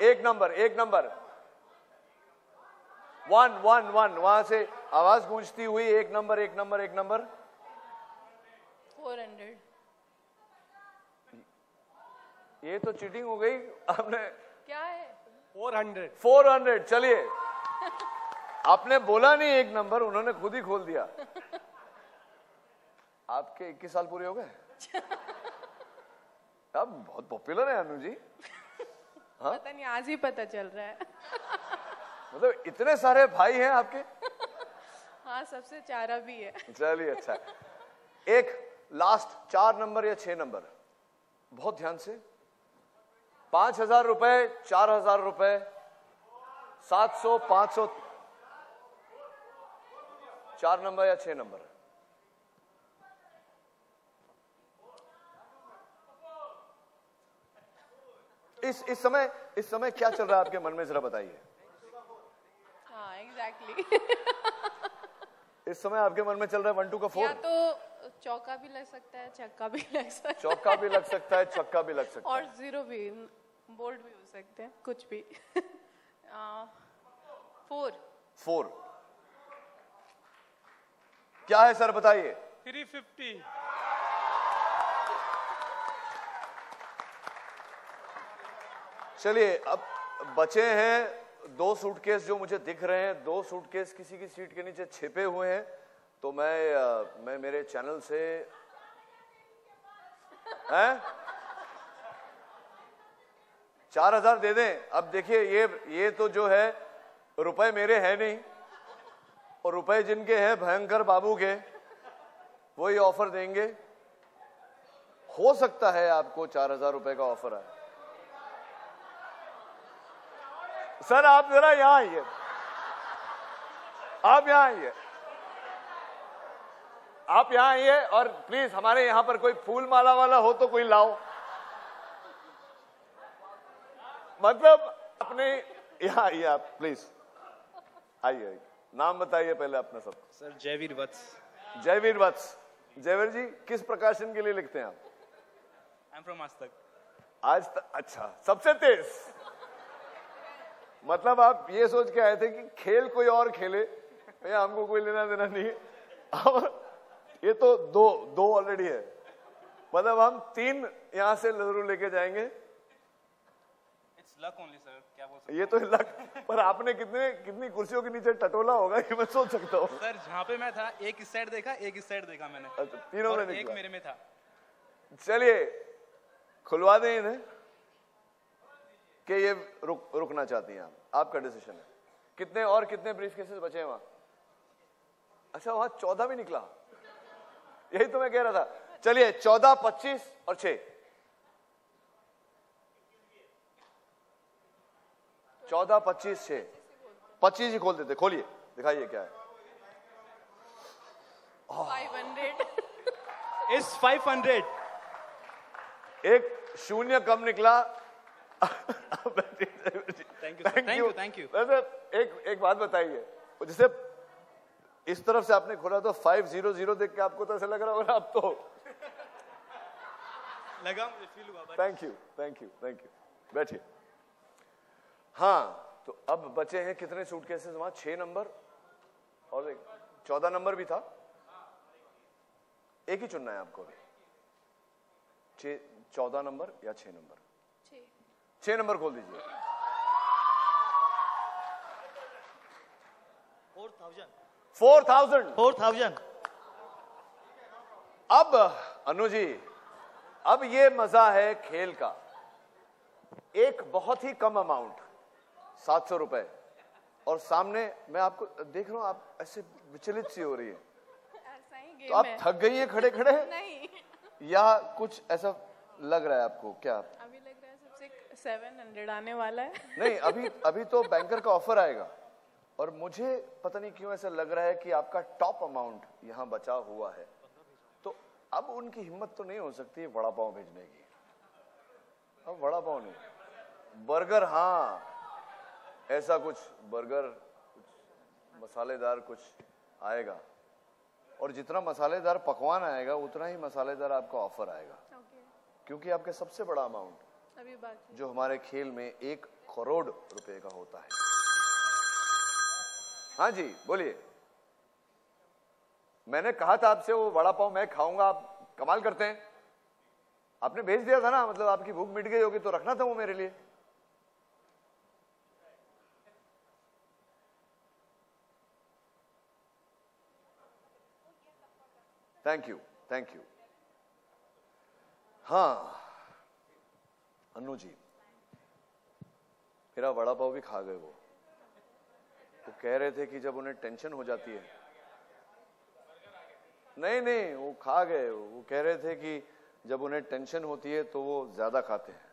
1 नंबर 1 वहां से आवाज गूंजती हुई 1 नंबर 400। ये तो चीटिंग हो गई आपने। क्या है? 400। चलिए आपने बोला नहीं 1 नंबर, उन्होंने खुद ही खोल दिया। आपके 21 साल पूरे हो गए? आप बहुत पॉपुलर है अनु जी। हाँ? पता नहीं, आज ही पता चल रहा है। मतलब इतने सारे भाई हैं आपके? हाँ सबसे चारा भी है। चलिए अच्छा। एक लास्ट 4 नंबर या 6 नंबर, बहुत ध्यान से। 5000 रुपए, 4000 रुपए, 700 500, 4 नंबर या 6 नंबर। इस समय क्या चल रहा है आपके मन में, जरा बताइए। हाँ एग्जैक्टली। इस समय आपके मन में चल रहा है 1 2 का 4। या तो चौका भी लग सकता है, छक्का भी लग सकता है। चौका भी लग सकता है, छक्का भी लग सकता है, और 0 भी, बोल्ड भी हो सकते हैं, कुछ भी। 4 क्या है सर बताइए? 350। चलिए अब बचे हैं 2 सूटकेस जो मुझे दिख रहे हैं। 2 सूटकेस किसी की सीट के नीचे छिपे हुए हैं, तो मैं मेरे चैनल से हैं 4000 दे दें। अब देखिए ये तो जो है रुपए मेरे हैं नहीं, और रुपए जिनके हैं भयंकर बाबू के, वो ये ऑफर देंगे। हो सकता है आपको 4000 रुपए का ऑफर आए। सर आप जरा यहां आइए, आप यहां आइए और प्लीज हमारे यहां पर कोई फूल माला वाला हो तो कोई लाओ। मतलब अपने यहां आइए आप, प्लीज आइए। नाम बताइए पहले अपना सब। सर जयवीर वत्स। जयवीर वत्स। जयवीर जी किस प्रकाशन के लिए लिखते हैं आप? आई एम फ्रॉम आज तक। अच्छा, सबसे तेज। मतलब आप ये सोच के आए थे कि खेल कोई और खेले, भैया हमको कोई लेना देना नहीं है। अब ये तो दो ऑलरेडी है, मतलब हम 3 यहां से जरूर लेके जाएंगे। It's luck only, sir. क्या बोल सकते ये तो लक, पर आपने कितनी कुर्सियों के नीचे टटोला होगा कि मैं सोच सकता हूँ। सर जहाँ पे मैं था एक इस साइड देखा, एक इस साइड देखा मैंने। अच्छा, तीनों में और एक निकला। मेरे में था। चलिए खुलवा दें इन्हें कि ये रुकना चाहती हैं आपका डिसीजन है। कितने ब्रीफ केसेस बचे हैं वहां? अच्छा वहां 14 भी निकला, यही तो मैं कह रहा था। चलिए 14, 25 और 6। 14, 25, 6। 25 ही खोल देते। खोलिए, दिखाइए क्या है। 500 It's 500. एक शून्य कम निकला। Thank you. एक बात बताइए, जैसे इस तरफ से आपने खोला तो 500 देख के आपको तो ऐसा लग रहा होगा अब तो लगा मुझे फील हुआ। Thank you. बैठिए। हाँ, तो अब बचे हैं कितने सूटकेसेस वहां? 6 नंबर और एक 14 नंबर भी था। एक ही चुनना है आपको अभी, 14 नंबर या 6 नंबर? 6 नंबर खोल दीजिए। 4,000. अब अनु जी, अब ये मजा है खेल का। एक बहुत ही कम अमाउंट 700 रुपए, और सामने मैं आपको देख रहा हूं, आप ऐसे विचलित सी हो रही है। ऐसा ही तो गेम आप है। थक गई हैं खड़े खड़े, नहीं, या कुछ ऐसा लग रहा है आपको? क्या अभी लग रहा है सबसे 700 आने वाला है। नहीं, अभी तो बैंकर का ऑफर आएगा, और मुझे पता नहीं क्यों ऐसा लग रहा है कि आपका टॉप अमाउंट यहां बचा हुआ है। तो अब उनकी हिम्मत तो नहीं हो सकती वड़ा पाव भेजने की। अब वड़ा पाव नहीं, बर्गर, हाँ ऐसा कुछ बर्गर, कुछ मसालेदार कुछ आएगा, और जितना मसालेदार पकवान आएगा उतना ही मसालेदार आपका ऑफर आएगा। क्योंकि आपके सबसे बड़ा अमाउंट अभी बाकी जो हमारे खेल में 1 करोड़ रुपए का होता है। हाँ जी बोलिए। मैंने कहा था आपसे वो वड़ा पाव मैं खाऊंगा, आप कमाल करते हैं। आपने भेज दिया था ना, मतलब आपकी भूख मिट गई होगी तो रखना था वो मेरे लिए। Thank you. हाँ अनु जी, मेरा वड़ा पाव भी खा गए वो कह रहे थे कि जब उन्हें टेंशन हो जाती है, नहीं वो खा गए। वो कह रहे थे कि जब उन्हें टेंशन होती है तो वो ज्यादा खाते हैं।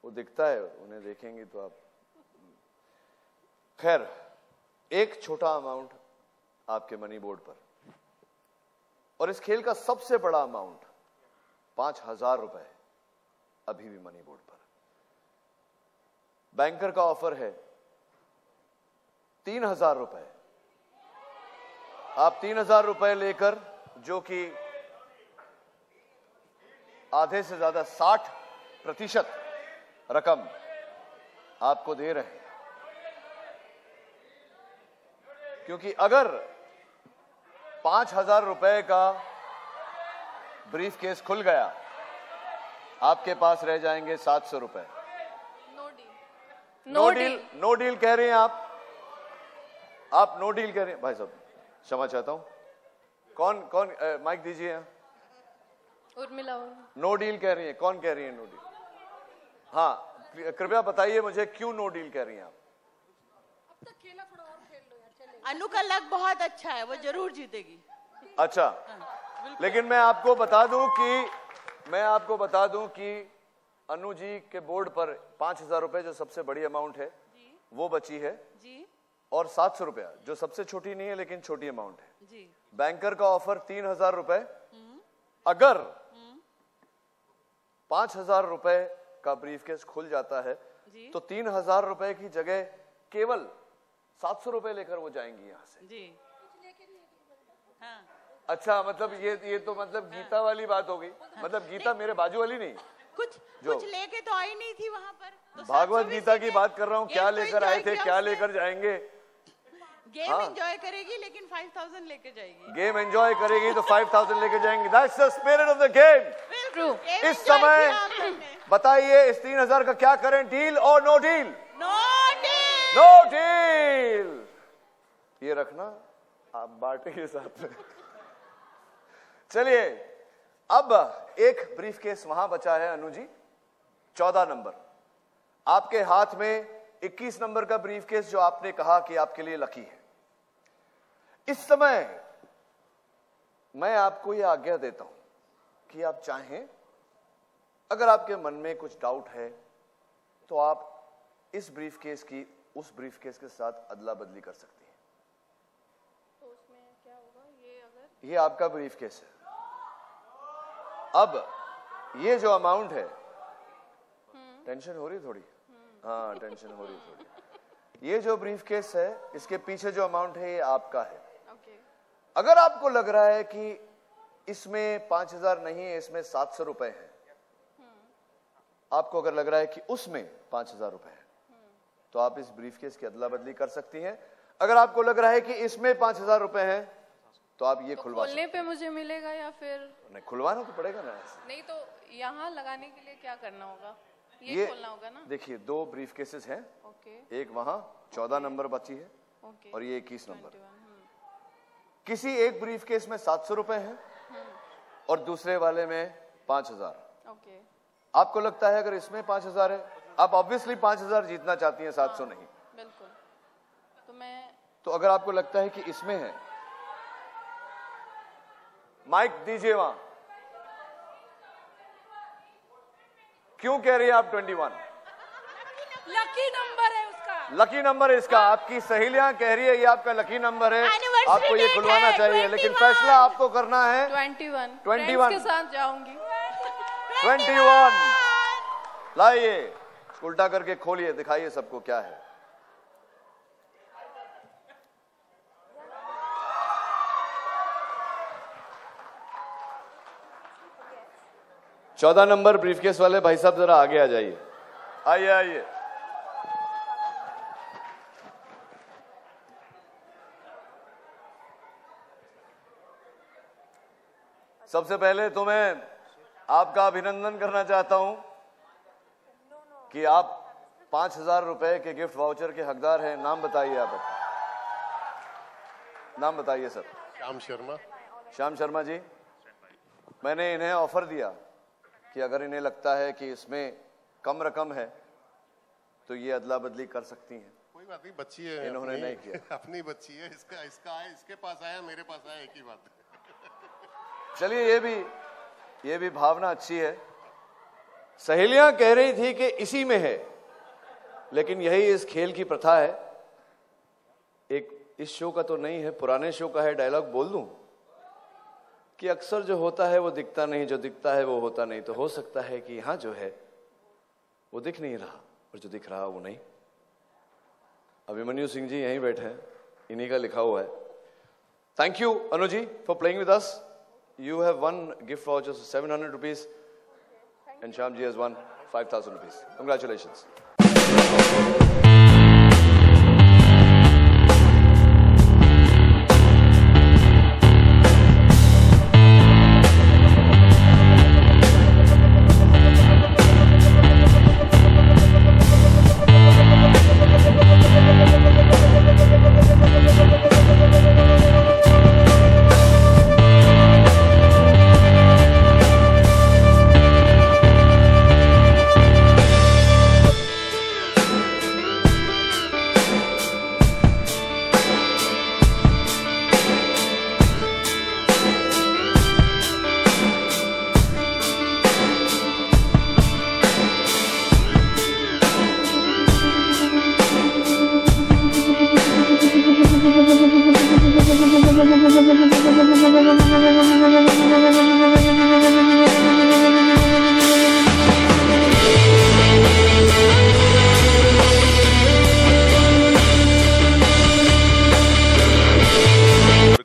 वो दिखता है, उन्हें देखेंगे तो आप। खैर, एक छोटा अमाउंट आपके मनी बोर्ड पर, और इस खेल का सबसे बड़ा अमाउंट 5,000 रुपए अभी भी मनी बोर्ड पर। बैंकर का ऑफर है 3,000 रुपए। आप 3,000 रुपए लेकर, जो कि आधे से ज्यादा 60% रकम आपको दे रहे हैं, क्योंकि अगर 5,000 रुपए का ब्रीफ केस खुल गया, आपके पास रह जाएंगे 700 रुपए। नो डील कह रहे हैं आप नो डील कह रहे हैं। भाई साहब क्षमा चाहता हूं, कौन माइक दीजिए यहाँ। उर्मिला नो डील कह रही है, कौन कह रही है नो डील? हाँ कृपया बताइए मुझे क्यों नो डील कह रही हैं आप? अनु का लक बहुत अच्छा है, वो जरूर जीतेगी। अच्छा, लेकिन मैं आपको बता दूं कि अनु जी के बोर्ड पर 5,000 रुपए जो सबसे बड़ी अमाउंट है वो बची है जी, और 700 रुपया जो सबसे छोटी नहीं है लेकिन छोटी अमाउंट है जी। बैंकर का ऑफर 3,000 रुपए। अगर 5,000 रुपए का ब्रीफकेस खुल जाता है तो 3,000 रुपए की जगह केवल 700 रुपए लेकर वो जाएंगी यहां से जी। हाँ। अच्छा, मतलब ये तो मतलब गीता वाली बात हो गई। मतलब गीता मेरे बाजू वाली नहीं, कुछ लेके तो आई नहीं थी वहां पर, तो भागवत गीता की बात कर रहा हूँ। क्या लेकर आए थे, क्या लेकर जाएंगे? गेम एंजॉय करेगी लेकिन 5,000 लेके जाएगी। गेम एंजॉय करेगी तो 5,000 लेके जाएंगे। That's the spirit of the game. True. इस समय बताइए इस 3000 का क्या करें, डील और नो डील? No deal. ये रखना, आप बांटेंगे साथ में। चलिए, अब एक ब्रीफकेस वहां बचा है अनु जी, 14 नंबर। आपके हाथ में 21 नंबर का ब्रीफकेस जो आपने कहा कि आपके लिए लकी है। इस समय मैं आपको यह आज्ञा देता हूं कि आप चाहें, अगर आपके मन में कुछ डाउट है तो आप इस ब्रीफकेस की उस ब्रीफकेस के साथ अदला बदली कर सकती हैं। तो उसमें क्या होगा ये अगर ये आपका ब्रीफकेस है। अब ये जो अमाउंट है, टेंशन हो रही थोड़ी? हाँ, टेंशन हो रही थोड़ी। ये जो ब्रीफकेस है, इसके पीछे जो अमाउंट है ये आपका है। अगर आपको लग रहा है कि इसमें 5000 नहीं है, इसमें 700 रुपए है, आपको अगर लग रहा है कि उसमें 5000 रुपए है, तो आप इस ब्रीफकेस की अदला बदली कर सकती हैं। अगर आपको लग रहा है कि इसमें 5000 रुपए हैं, तो आप ये खुलवा सकते खोलने पे मुझे मिलेगा या फिर नहीं? खुलवाना तो पड़ेगा ना ऐसे। नहीं, तो यहाँ लगाने के लिए क्या करना होगा? ये खोलना होगा ना? देखिए, 2 ब्रीफकेसेस हैं। ओके, एक वहां 14 नंबर बची है ओके, और ये 21 नंबर। 21, किसी एक ब्रीफकेस में 700 रुपए हैं और दूसरे वाले में 5000। ओके, आपको लगता है अगर इसमें 5000 है, आप ऑब्वियसली 5000 जीतना चाहती हैं, 700 नहीं। बिल्कुल। तो मैं तो अगर आपको लगता है कि इसमें है, माइक दीजिए वहां। क्यों कह रही है आप 21? लकी नंबर है उसका। लकी नंबर है इसका। आपकी सहेलियां कह रही है ये आपका लकी नंबर है, Anniversary आपको ये date खुलवाना है, चाहिए, लेकिन 21 फैसला आपको करना है। 21 21 के साथ जाऊंगी। 21 लाइए, उल्टा करके खोलिए, दिखाइए सबको क्या है। चौदह नंबर ब्रीफकेस वाले भाई साहब जरा आगे आ जाइए। आइए आइए। सबसे पहले तो मैं आपका अभिनंदन करना चाहता हूं कि आप 5000 रुपए के गिफ्ट वाउचर के हकदार हैं। नाम बताइए आप अपना। नाम बताइए सर। श्याम शर्मा। श्याम शर्मा जी, मैंने इन्हें ऑफर दिया कि अगर इन्हें लगता है कि इसमें कम रकम है तो ये अदला बदली कर सकती हैं। कोई बात नहीं, बच्ची है, इन्होंने नहीं किया। अपनी बच्ची है, इसका आया, इसके पास आया, मेरे पास आया, एक ही बात है। चलिए, ये भी भावना अच्छी है। सहेलियां कह रही थी कि इसी में है, लेकिन यही इस खेल की प्रथा है। एक इस शो का तो नहीं है, पुराने शो का है। डायलॉग बोल दूं कि अक्सर जो होता है वो दिखता नहीं, जो दिखता है वो होता नहीं। तो हो सकता है कि यहां जो है वो दिख नहीं रहा और जो दिख रहा वो नहीं। अभिमन्यु सिंह जी यहीं बैठे हैं, इन्हीं का लिखा हुआ है। Thank you Anu ji for playing with us. You have won gift vouchers of 700 rupees and Shyam ji has won 5000 rupees. Congratulations.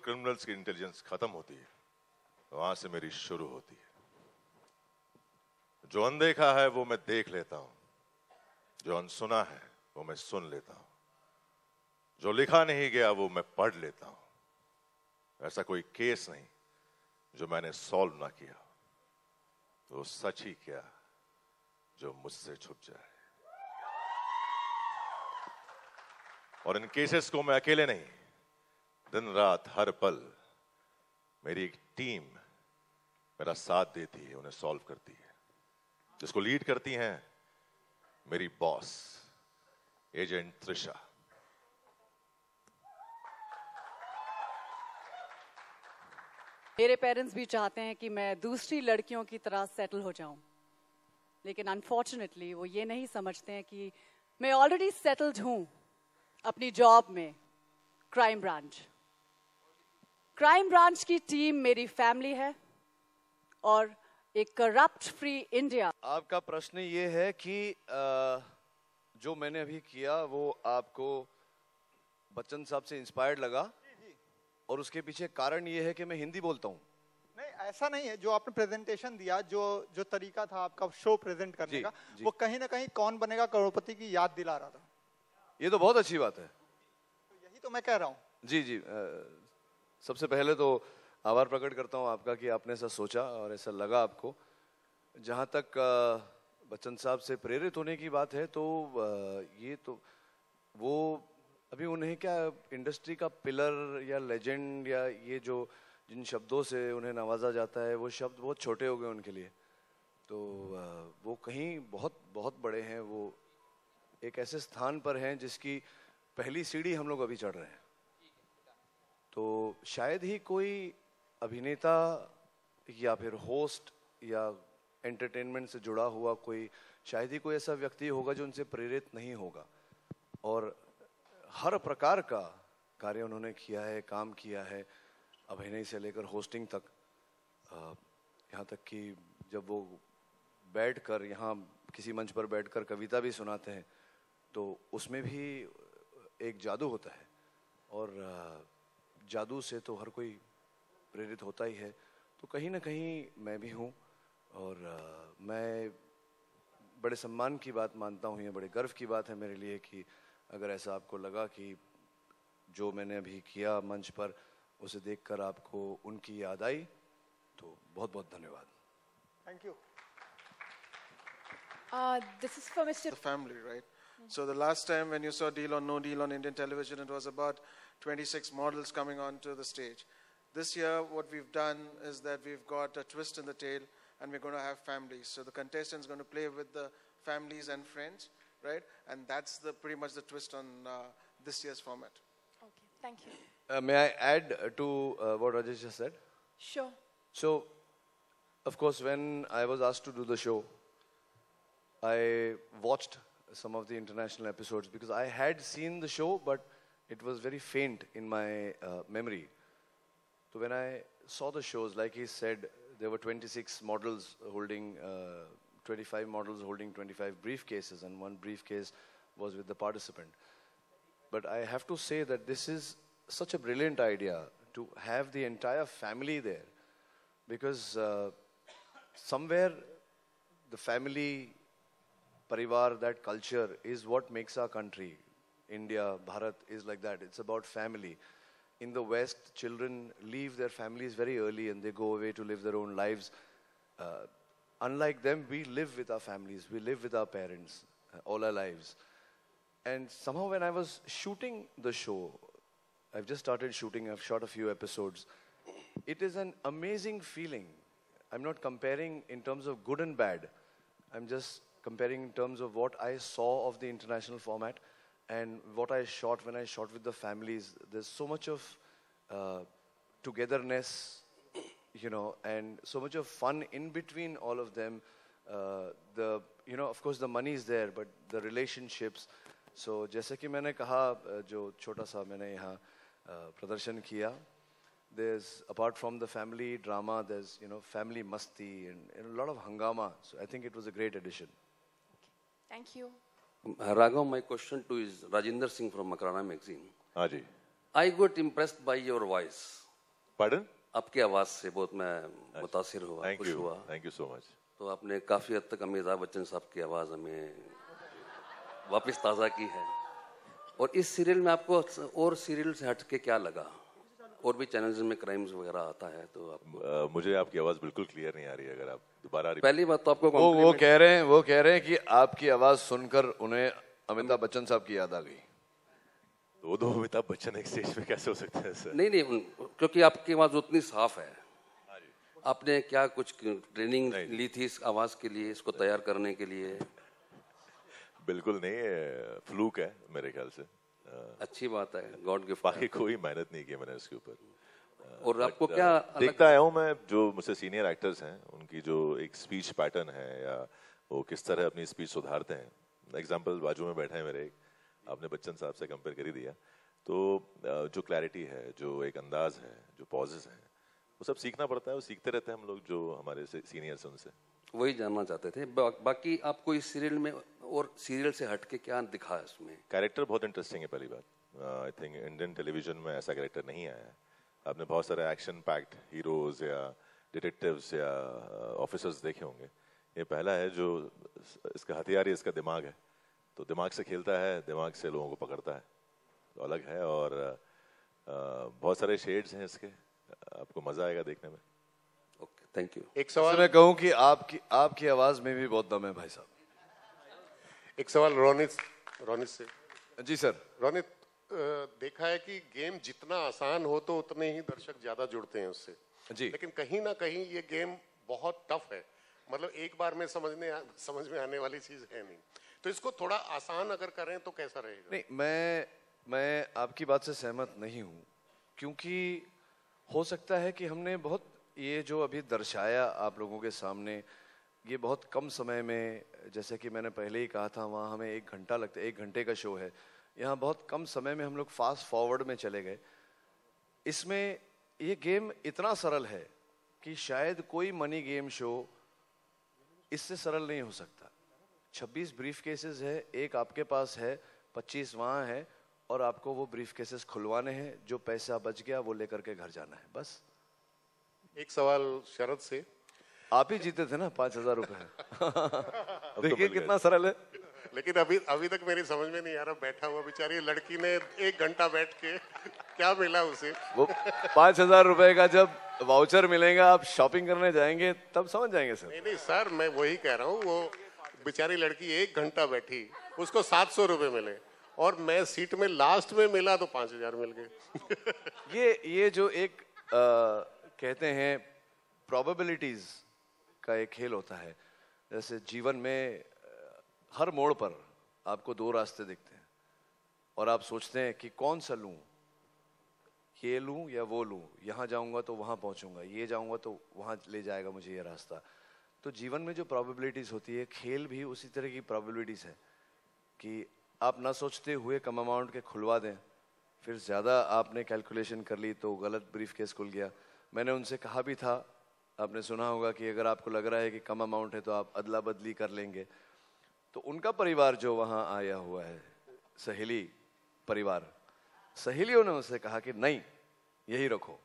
Criminals की इंटेलिजेंस खत्म होती है, वहां से मेरी शुरू होती है। जो अनदेखा है वो मैं देख लेता हूं, जो अनसुना है वो मैं सुन लेता हूं, जो लिखा नहीं गया वो मैं पढ़ लेता हूं। ऐसा कोई केस नहीं जो मैंने सॉल्व ना किया। तो सच ही क्या जो मुझसे छुप जाए। और इन केसेस को मैं अकेले नहीं, दिन रात हर पल मेरी एक टीम मेरा साथ देती है, उन्हें सॉल्व करती है, जिसको लीड करती हैं मेरी बॉस एजेंट त्रिशा। मेरे पेरेंट्स भी चाहते हैं कि मैं दूसरी लड़कियों की तरह सेटल हो जाऊं, लेकिन अनफॉर्चुनेटली वो ये नहीं समझते हैं कि मैं ऑलरेडी सेटल्ड हूं अपनी जॉब में, क्राइम ब्रांच। क्राइम ब्रांच की टीम मेरी फैमिली है और एक करप्ट फ्री इंडिया। आपका प्रश्न ये है कि जो मैंने अभी किया वो आपको बच्चन साहब से इंस्पायर्ड लगा और उसके पीछे कारण ये है कि मैं हिंदी बोलता हूँ। नहीं, ऐसा नहीं है। जो आपने प्रेजेंटेशन दिया, जो तरीका था आपका शो प्रेजेंट करने का, वो कहीं ना कहीं कौन बनेगा करोड़पति की याद दिला रहा था। ये तो बहुत अच्छी बात है। तो यही तो मैं कह रहा हूँ। जी जी, सबसे पहले तो आभार प्रकट करता हूँ आपका कि आपने ऐसा सोचा और ऐसा लगा आपको। जहाँ तक बच्चन साहब से प्रेरित होने की बात है, तो ये तो वो अभी उन्हें क्या इंडस्ट्री का पिलर या लेजेंड या ये जो जिन शब्दों से उन्हें नवाजा जाता है, वो शब्द बहुत छोटे हो गए उनके लिए। तो वो कहीं बहुत बहुत बड़े हैं। वो एक ऐसे स्थान पर हैं जिसकी पहली सीढ़ी हम लोग अभी चढ़ रहे हैं। तो शायद ही कोई अभिनेता या फिर होस्ट या एंटरटेनमेंट से जुड़ा हुआ कोई, शायद ही कोई ऐसा व्यक्ति होगा जो उनसे प्रेरित नहीं होगा। और हर प्रकार का कार्य उन्होंने किया है, काम किया है, अभिनय से लेकर होस्टिंग तक। यहाँ तक कि जब वो बैठकर यहाँ किसी मंच पर बैठकर कविता भी सुनाते हैं तो उसमें भी एक जादू होता है। और जादू से तो हर कोई प्रेरित होता ही है। तो कहीं ना कहीं मैं भी हूँ और मैं बड़े सम्मान की बात मानता हूँ, ये बड़े गर्व की बात है मेरे लिए कि अगर ऐसा आपको लगा कि जो मैंने अभी किया मंच पर उसे देखकर आपको उनकी याद आई, तो बहुत बहुत धन्यवाद। Thank you. This is for Mr. The family, right? So the last time when you saw Deal or No Deal on Indian television, it was about 26 models coming onto the stage. This year, what we've done is that we've got a twist in the tale, and we're going to have families. So the contestants are going to play with the families and friends, right? And that's pretty much the twist on this year's format. Okay, thank you. May I add to what Rajesh just said? Sure. So, of course, when I was asked to do the show, I watched some of the international episodes because I had seen the show, but it was very faint in my memory. So when I saw the shows, like he said, there were 26 models holding, 25 models holding 25 briefcases, and one briefcase was with the participant. But I have to say that this is such a brilliant idea to have the entire family there, because somewhere the family, parivar, that culture is what makes our country. India, Bharat is like that. It's about family. In the West, children leave their families very early and they go away to live their own lives. Unlike them, we live with our families. We live with our parents all our lives. And somehow when I was shooting the show, I've just started shooting, I've shot a few episodes. It is an amazing feeling. I'm not comparing in terms of good and bad. I'm just comparing in terms of what I saw of the international format and what I shot when I shot with the families. There's so much of togetherness, you know, and so much of fun in between all of them. Of course the money is there, but the relationships. So जैसे कि मैंने कहा, जो छोटा सा मैंने यहाँ प्रदर्शन किया, there's, apart from the family drama, there's, family masti and a lot of hangama. So I think it was a great addition. Thank you. Raghav, my question to is Rajinder Singh from Makrana magazine. हाँ जी. I got impressed by your voice. Pardon? आपकी आवाज से बहुत मैं मुतासिर हुआ, खुश हुआ. Thank you so much. तो आपने काफी हद तक अमिताभ बच्चन साहब की आवाज हमें वापस ताज़ा की है. और इस सीरियल में आपको और सीरियल से हट के क्या लगा? और भी चैनल्स में क्राइम्स वगैरह आता है तो आपको मुझे आपकी आवाज बिल्कुल क्लियर नहीं आ रही है, अगर आप दोबारा पहली बात तो आपको वो कह रहे हैं कि आपकी आवाज सुनकर उन्हें अमिताभ बच्चन साहब की याद आ गई। तो दो अमिताभ बच्चन एक स्टेज पे कैसे हो सकते हैं सर? नहीं, क्योंकि आपकी आवाज उतनी साफ है। आपने क्या कुछ ट्रेनिंग ली थी इस आवाज के लिए, इसको तैयार करने के लिए? बिल्कुल नहीं, फ्लूक है मेरे ख्याल से। अच्छी बात है, गॉड गिफ्ट। बाकी कोई मेहनत नहीं की मैंने इसके ऊपर। और आपको क्या देखता आया हूँ मैं, जो मुझसे सीनियर एक्टर्स हैं उनकी जो एक स्पीच पैटर्न है या वो किस तरह अपनी स्पीच सुधारते हैं। एग्जाम्पल बाजू में बैठे हैं मेरे, आपने बच्चन साहब से कंपेयर कर ही दिया, तो जो क्लैरिटी है, जो एक अंदाज है, जो पॉजेस हैं, वो सब सीखना पड़ता है। वो सीखते रहते हैं हम लोग जो हमारे सीनियर्स उनसे। वही जानना चाहते थे। बाकी आपको इस सीरियल में और सीरियल से हटके क्या दिखा है इसमें? कैरेक्टर बहुत इंटरेस्टिंग है। पहली बात, आई थिंक इंडियन टेलीविजन में ऐसा कैरेक्टर नहीं आया है। आपने बहुत सारे एक्शन पैक्ड हीरोज या डिटेक्टिव्स या ऑफिसर्स देखे होंगे, ये पहला है जो इसका हथियार ही इसका दिमाग है। तो दिमाग से खेलता है, दिमाग से लोगों को पकड़ता है, तो अलग है। और बहुत सारे शेड्स हैं इसके, आपको मजा आएगा देखने में। Okay, thank you. एक सवाल मैं कहूँ कि आपकी आवाज में भी बहुत दम है भाई साहब। एक सवाल रोनित से। जी सर। रोनित, देखा है कि गेम जितना आसान हो तो उतने ही दर्शक ज्यादा जुड़ते हैं उससे जी, लेकिन कहीं ना कहीं ये गेम बहुत टफ है। मतलब एक बार में समझ में आने वाली चीज है नहीं, तो इसको थोड़ा आसान अगर करें तो कैसा रहेगा? नहीं, मैं आपकी बात से सहमत नहीं हूँ, क्योंकि हो सकता है कि हमने बहुत ये जो अभी दर्शाया आप लोगों के सामने, ये बहुत कम समय में, जैसे कि मैंने पहले ही कहा था, वहाँ हमें 1 घंटा लगता है, 1 घंटे का शो है, यहाँ बहुत कम समय में हम लोग फास्ट फॉरवर्ड में चले गए। इसमें ये गेम इतना सरल है कि शायद कोई मनी गेम शो इससे सरल नहीं हो सकता। 26 ब्रीफ केसेस है, एक आपके पास है, 25 वहाँ है, और आपको वो ब्रीफ केसेस खुलवाने हैं। जो पैसा बच गया वो लेकर के घर जाना है, बस। एक सवाल शरद से। आप ही जीते थे ना 5,000 रुपए। देखिए कितना सरल है। लेकिन अभी तक मेरी समझ में नहीं आ रहा, बैठा हुआ बेचारी लड़की ने 1 घंटा बैठ के क्या मिला उसे? वो 5,000 रुपए का जब वाउचर मिलेगा, आप शॉपिंग करने जाएंगे तब समझ जाएंगे सर। नहीं सर, मैं वही कह रहा हूँ, वो बेचारी लड़की 1 घंटा बैठी, उसको 700 रुपए मिले, और मैं सीट में लास्ट में मिला तो 5,000 मिल गए। ये जो एक कहते हैं प्रोबेबिलिटीज का एक खेल होता है। जैसे जीवन में हर मोड़ पर आपको 2 रास्ते दिखते हैं और आप सोचते हैं कि कौन सा लूं, ये लूं या वो लूं, यहाँ जाऊंगा तो वहाँ पहुंचूंगा, ये जाऊंगा तो वहाँ ले जाएगा मुझे ये रास्ता। तो जीवन में जो प्रोबेबिलिटीज होती है, खेल भी उसी तरह की प्रोबेबिलिटीज है कि आप ना सोचते हुए कम अमाउंट के खुलवा दें, फिर ज़्यादा आपने कैलकुलेशन कर ली तो गलत ब्रीफ केस खुल गया। मैंने उनसे कहा भी था, आपने सुना होगा कि अगर आपको लग रहा है कि कम अमाउंट है तो आप अदला बदली कर लेंगे। तो उनका परिवार जो वहाँ आया हुआ है, सहेली परिवार, सहेलियों ने उनसे कहा कि नहीं, यही रखो।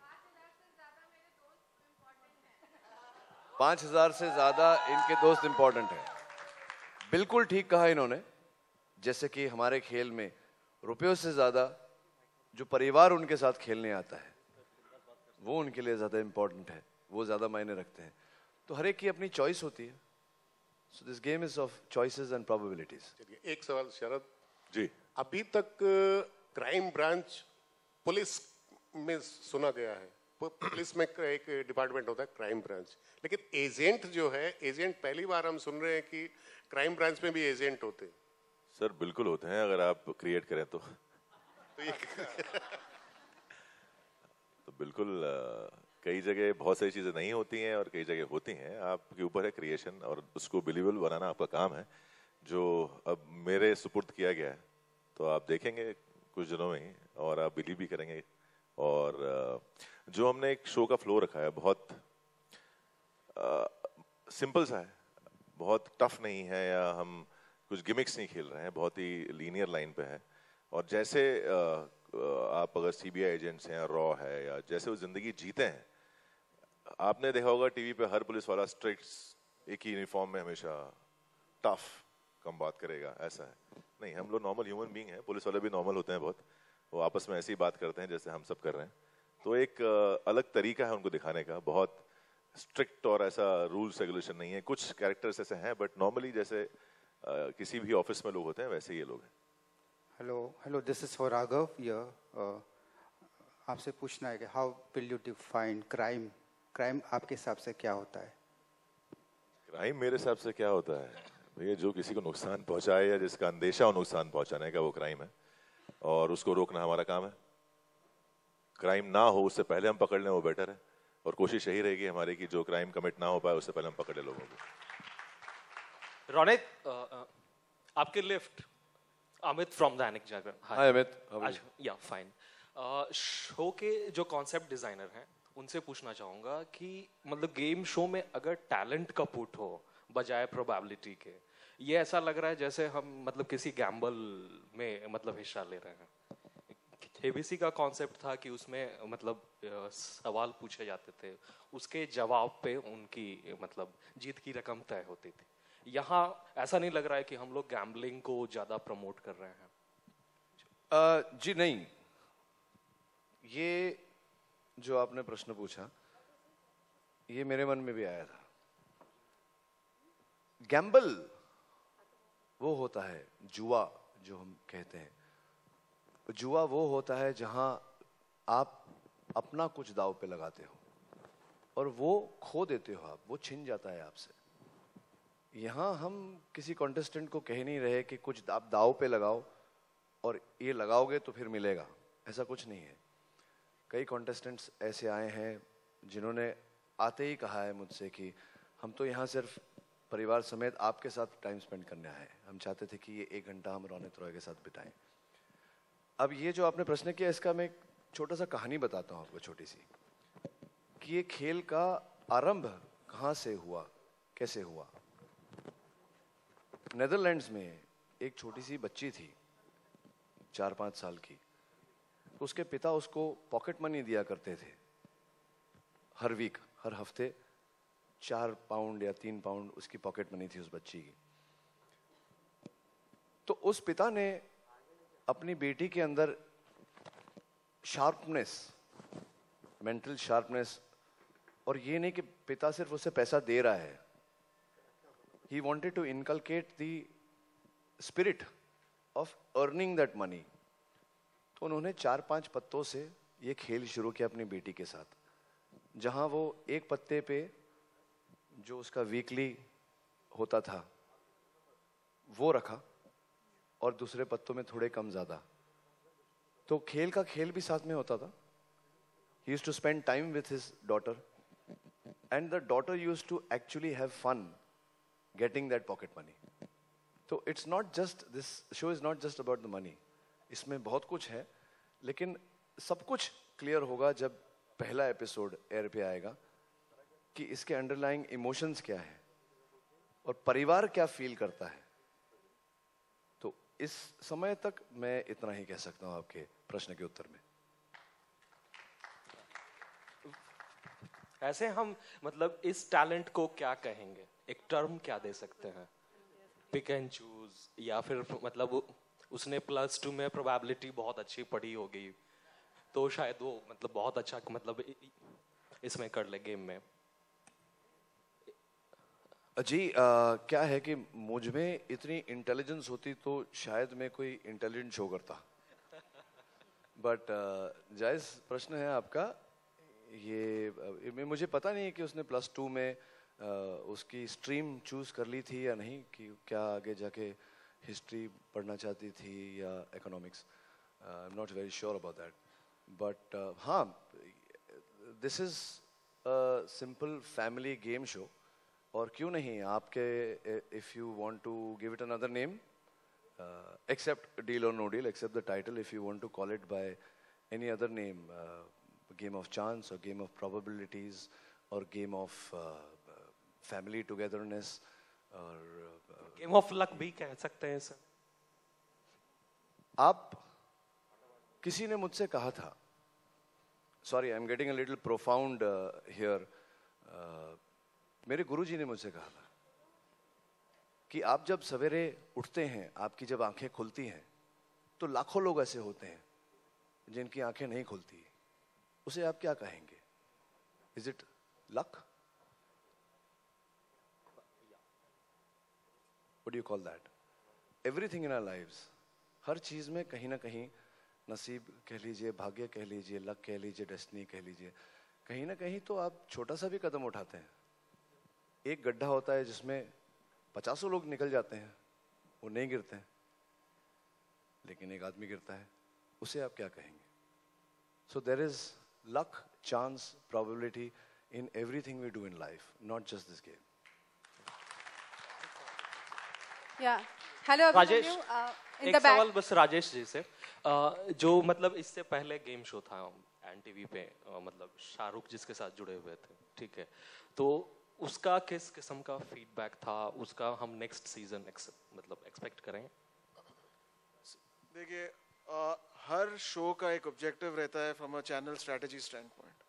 5,000 से ज्यादा इनके दोस्त इंपॉर्टेंट है। बिल्कुल ठीक कहा इन्होंने। जैसे कि हमारे खेल में रुपयों से ज्यादा जो परिवार उनके साथ खेलने आता है वो उनके लिए ज्यादा इंपॉर्टेंट है, वो ज्यादा मायने रखते हैं। तो हर एक की अपनी चॉइस होती है। So this game is of choices and probabilities. एक सवाल शरद जी, अभी तक क्राइम ब्रांच पुलिस में सुना गया है, पुलिस में एक डिपार्टमेंट होता है क्राइम ब्रांच, लेकिन एजेंट जो है, एजेंट पहली बार हम सुन रहे हैं कि क्राइम ब्रांच में भी एजेंट होते हैं। सर बिल्कुल होते हैं, अगर आप क्रिएट करें तो तो बिल्कुल कई जगह बहुत सारी चीजें नहीं होती हैं और कई जगह होती हैं। आपके ऊपर है क्रिएशन, और उसको बिलीवेबल बनाना आपका काम है, जो अब मेरे सुपुर्द किया गया है। तो आप देखेंगे कुछ दिनों में ही, और आप बिलीव भी करेंगे। और जो हमने एक शो का फ्लो रखा है, बहुत सिंपल सा है, बहुत टफ नहीं है, या हम कुछ गिमिक्स नहीं खेल रहे हैं, बहुत ही लीनियर लाइन पे है। और जैसे आप अगर सीबीआई एजेंट्स हैं, रॉ है, या जैसे वो जिंदगी जीते हैं, आपने देखा होगा टीवी पे हर पुलिस वाला स्ट्रिक्ट एक ही यूनिफॉर्म में हमेशा टफ कम बात करेगा, ऐसा है नहीं। हम लोग नॉर्मल ह्यूमन बीइंग हैं, पुलिस वाले भी नॉर्मल होते हैं बहुत, वो आपस में ऐसी बात करते हैं जैसे हम सब कर रहे हैं। तो एक अलग तरीका है उनको दिखाने का, बहुत स्ट्रिक्ट और ऐसा रूल्स रेगुलेशन नहीं है। कुछ कैरेक्टर्स ऐसे हैं बट नॉर्मली जैसे किसी भी ऑफिस में लोग होते हैं वैसे ये लोग हैं। Hello, this is for Raghav here. आपसे पूछना है कि how will you define crime? Crime आपके हिसाब से क्या होता है? क्राइम मेरे हिसाब से क्या होता है भैया, जो किसी को नुकसान पहुंचाए या जिसका अंदेशा हो नुकसान पहुंचाने का, वो क्राइम है और उसको रोकना हमारा काम है। क्राइम ना हो उससे पहले हम पकड़ लें वो बेटर है, और कोशिश यही रहेगी हमारी कि जो क्राइम कमिट ना हो पाए उससे पहले हम पकड़े लोगों को। रोनित, आपके लिफ्ट अमित फ्रॉम दैनिक जागरण। हाय अमित। या फाइन। शो के जो कॉन्सेप्ट डिजाइनर हैं उनसे पूछना चाहूंगा कि मतलब गेम शो में अगर टैलेंट का पुट हो बजाय प्रोबेबिलिटी के, ये ऐसा लग रहा है जैसे हम मतलब किसी गैम्बल में मतलब हिस्सा ले रहे हैं। केबीसी का कॉन्सेप्ट था कि उसमें मतलब सवाल पूछे जाते थे, उसके जवाब पे उनकी मतलब जीत की रकम तय होती थी। यहाँ ऐसा नहीं लग रहा है कि हम लोग गैम्बलिंग को ज्यादा प्रमोट कर रहे हैं? जी नहीं, ये जो आपने प्रश्न पूछा ये मेरे मन में भी आया था। गैम्बल वो होता है, जुआ जो हम कहते हैं, जुआ वो होता है जहां आप अपना कुछ दाव पे लगाते हो और वो खो देते हो, आप वो छिन जाता है आपसे। यहां हम किसी कॉन्टेस्टेंट को कह नहीं रहे कि कुछ आप दाव पे लगाओ और ये लगाओगे तो फिर मिलेगा, ऐसा कुछ नहीं है। कई कॉन्टेस्टेंट्स ऐसे आए हैं जिन्होंने आते ही कहा है मुझसे कि हम तो यहाँ सिर्फ परिवार समेत आपके साथ टाइम स्पेंड करने आए हैं, हम चाहते थे कि ये 1 घंटा हम रोनित रॉय के साथ बिताएं। अब ये जो आपने प्रश्न किया, इसका मैं एक छोटा सा कहानी बताता हूँ आपको, छोटी सी, कि ये खेल का आरंभ कहाँ से हुआ, कैसे हुआ। नेदरलैंड्स में एक छोटी सी बच्ची थी 4-5 साल की, उसके पिता उसको पॉकेट मनी दिया करते थे हर वीक, हर हफ्ते 4 पाउंड या 3 पाउंड उसकी पॉकेट मनी थी उस बच्ची की। तो उस पिता ने अपनी बेटी के अंदर शार्पनेस, मेंटल शार्पनेस, और ये नहीं कि पिता सिर्फ उसे पैसा दे रहा है, he wanted to inculcate the spirit of earning that money। तो उन्होंने 4-5 पत्तों से ये खेल शुरू किया अपनी बेटी के साथ, जहां वो एक पत्ते पे जो उसका वीकली होता था वो रखा और दूसरे पत्तों में थोड़े कम ज्यादा, तो खेल का खेल भी साथ में होता था। He used to spend time with his daughter and the daughter used to actually have fun getting that pocket money। तो it's not just, this show is not just about the money, इसमें बहुत कुछ है, लेकिन सब कुछ clear होगा जब पहला एपिसोड एयर पे आएगा कि इसके अंडरलाइंग इमोशंस क्या है और परिवार क्या फील करता है। तो इस समय तक मैं इतना ही कह सकता हूं आपके प्रश्न के उत्तर में। ऐसे हम मतलब इस टैलेंट को क्या कहेंगे, एक टर्म क्या दे सकते हैं? पिक एंड चूज, या फिर मतलब उसने +2 में प्रोबेबिलिटी बहुत अच्छी पढ़ी होगी तो शायद वो मतलब बहुत अच्छा मतलब इसमें कर ले गेम में। जी क्या है कि मुझ में इतनी इंटेलिजेंस होती तो शायद मैं कोई इंटेलिजेंट शो करता, बट जायज प्रश्न है आपका। ये मुझे पता नहीं है कि उसने +2 में उसकी स्ट्रीम चूज कर ली थी या नहीं, कि क्या आगे जाके हिस्ट्री पढ़ना चाहती थी या economics, I am not very sure about that. But हाँ, this is a simple family game show, और क्यों नहीं आपके, if you want to give it another name accept deal और no deal, accept the title, if you want to call it by any other name, game of chance और game of probabilities और game of family togetherness और game of luck भी कह सकते हैं sir. आप, किसी ने मुझसे कहा था, sorry I am getting a little profound here, मेरे गुरुजी ने मुझसे कहा था कि आप जब सवेरे उठते हैं, आपकी जब आंखें खुलती हैं, तो लाखों लोग ऐसे होते हैं जिनकी आंखें नहीं खुलती, उसे आप क्या कहेंगे? Is it luck? What do you call that? Everything in our lives, हर चीज में कहीं ना कहीं नसीब कह लीजिए, भाग्य कह लीजिए, लक कह लीजिए, डेस्टिनी कह लीजिए, कहीं ना कहीं तो आप छोटा सा भी कदम उठाते हैं, एक गड्ढा होता है जिसमें 50 लोग निकल जाते हैं, वो नहीं गिरते हैं, लेकिन एक आदमी गिरता है, उसे आप क्या कहेंगे? So there is luck, chance, probability in everything we do in life, not just this game. Yeah. Hello, Rajesh, in एक the back. सवाल बस राजेश जी से, जो मतलब इससे पहले गेम शो था एनटीवी पे, मतलब शाहरुख जिसके साथ जुड़े हुए थे, ठीक है, तो उसका किस किस्म का फीडबैक था, उसका हम नेक्स्ट सीजन मतलब एक्सपेक्ट करें? देखिए, हर शो का एक ऑब्जेक्टिव रहता है from a channel strategy stand point.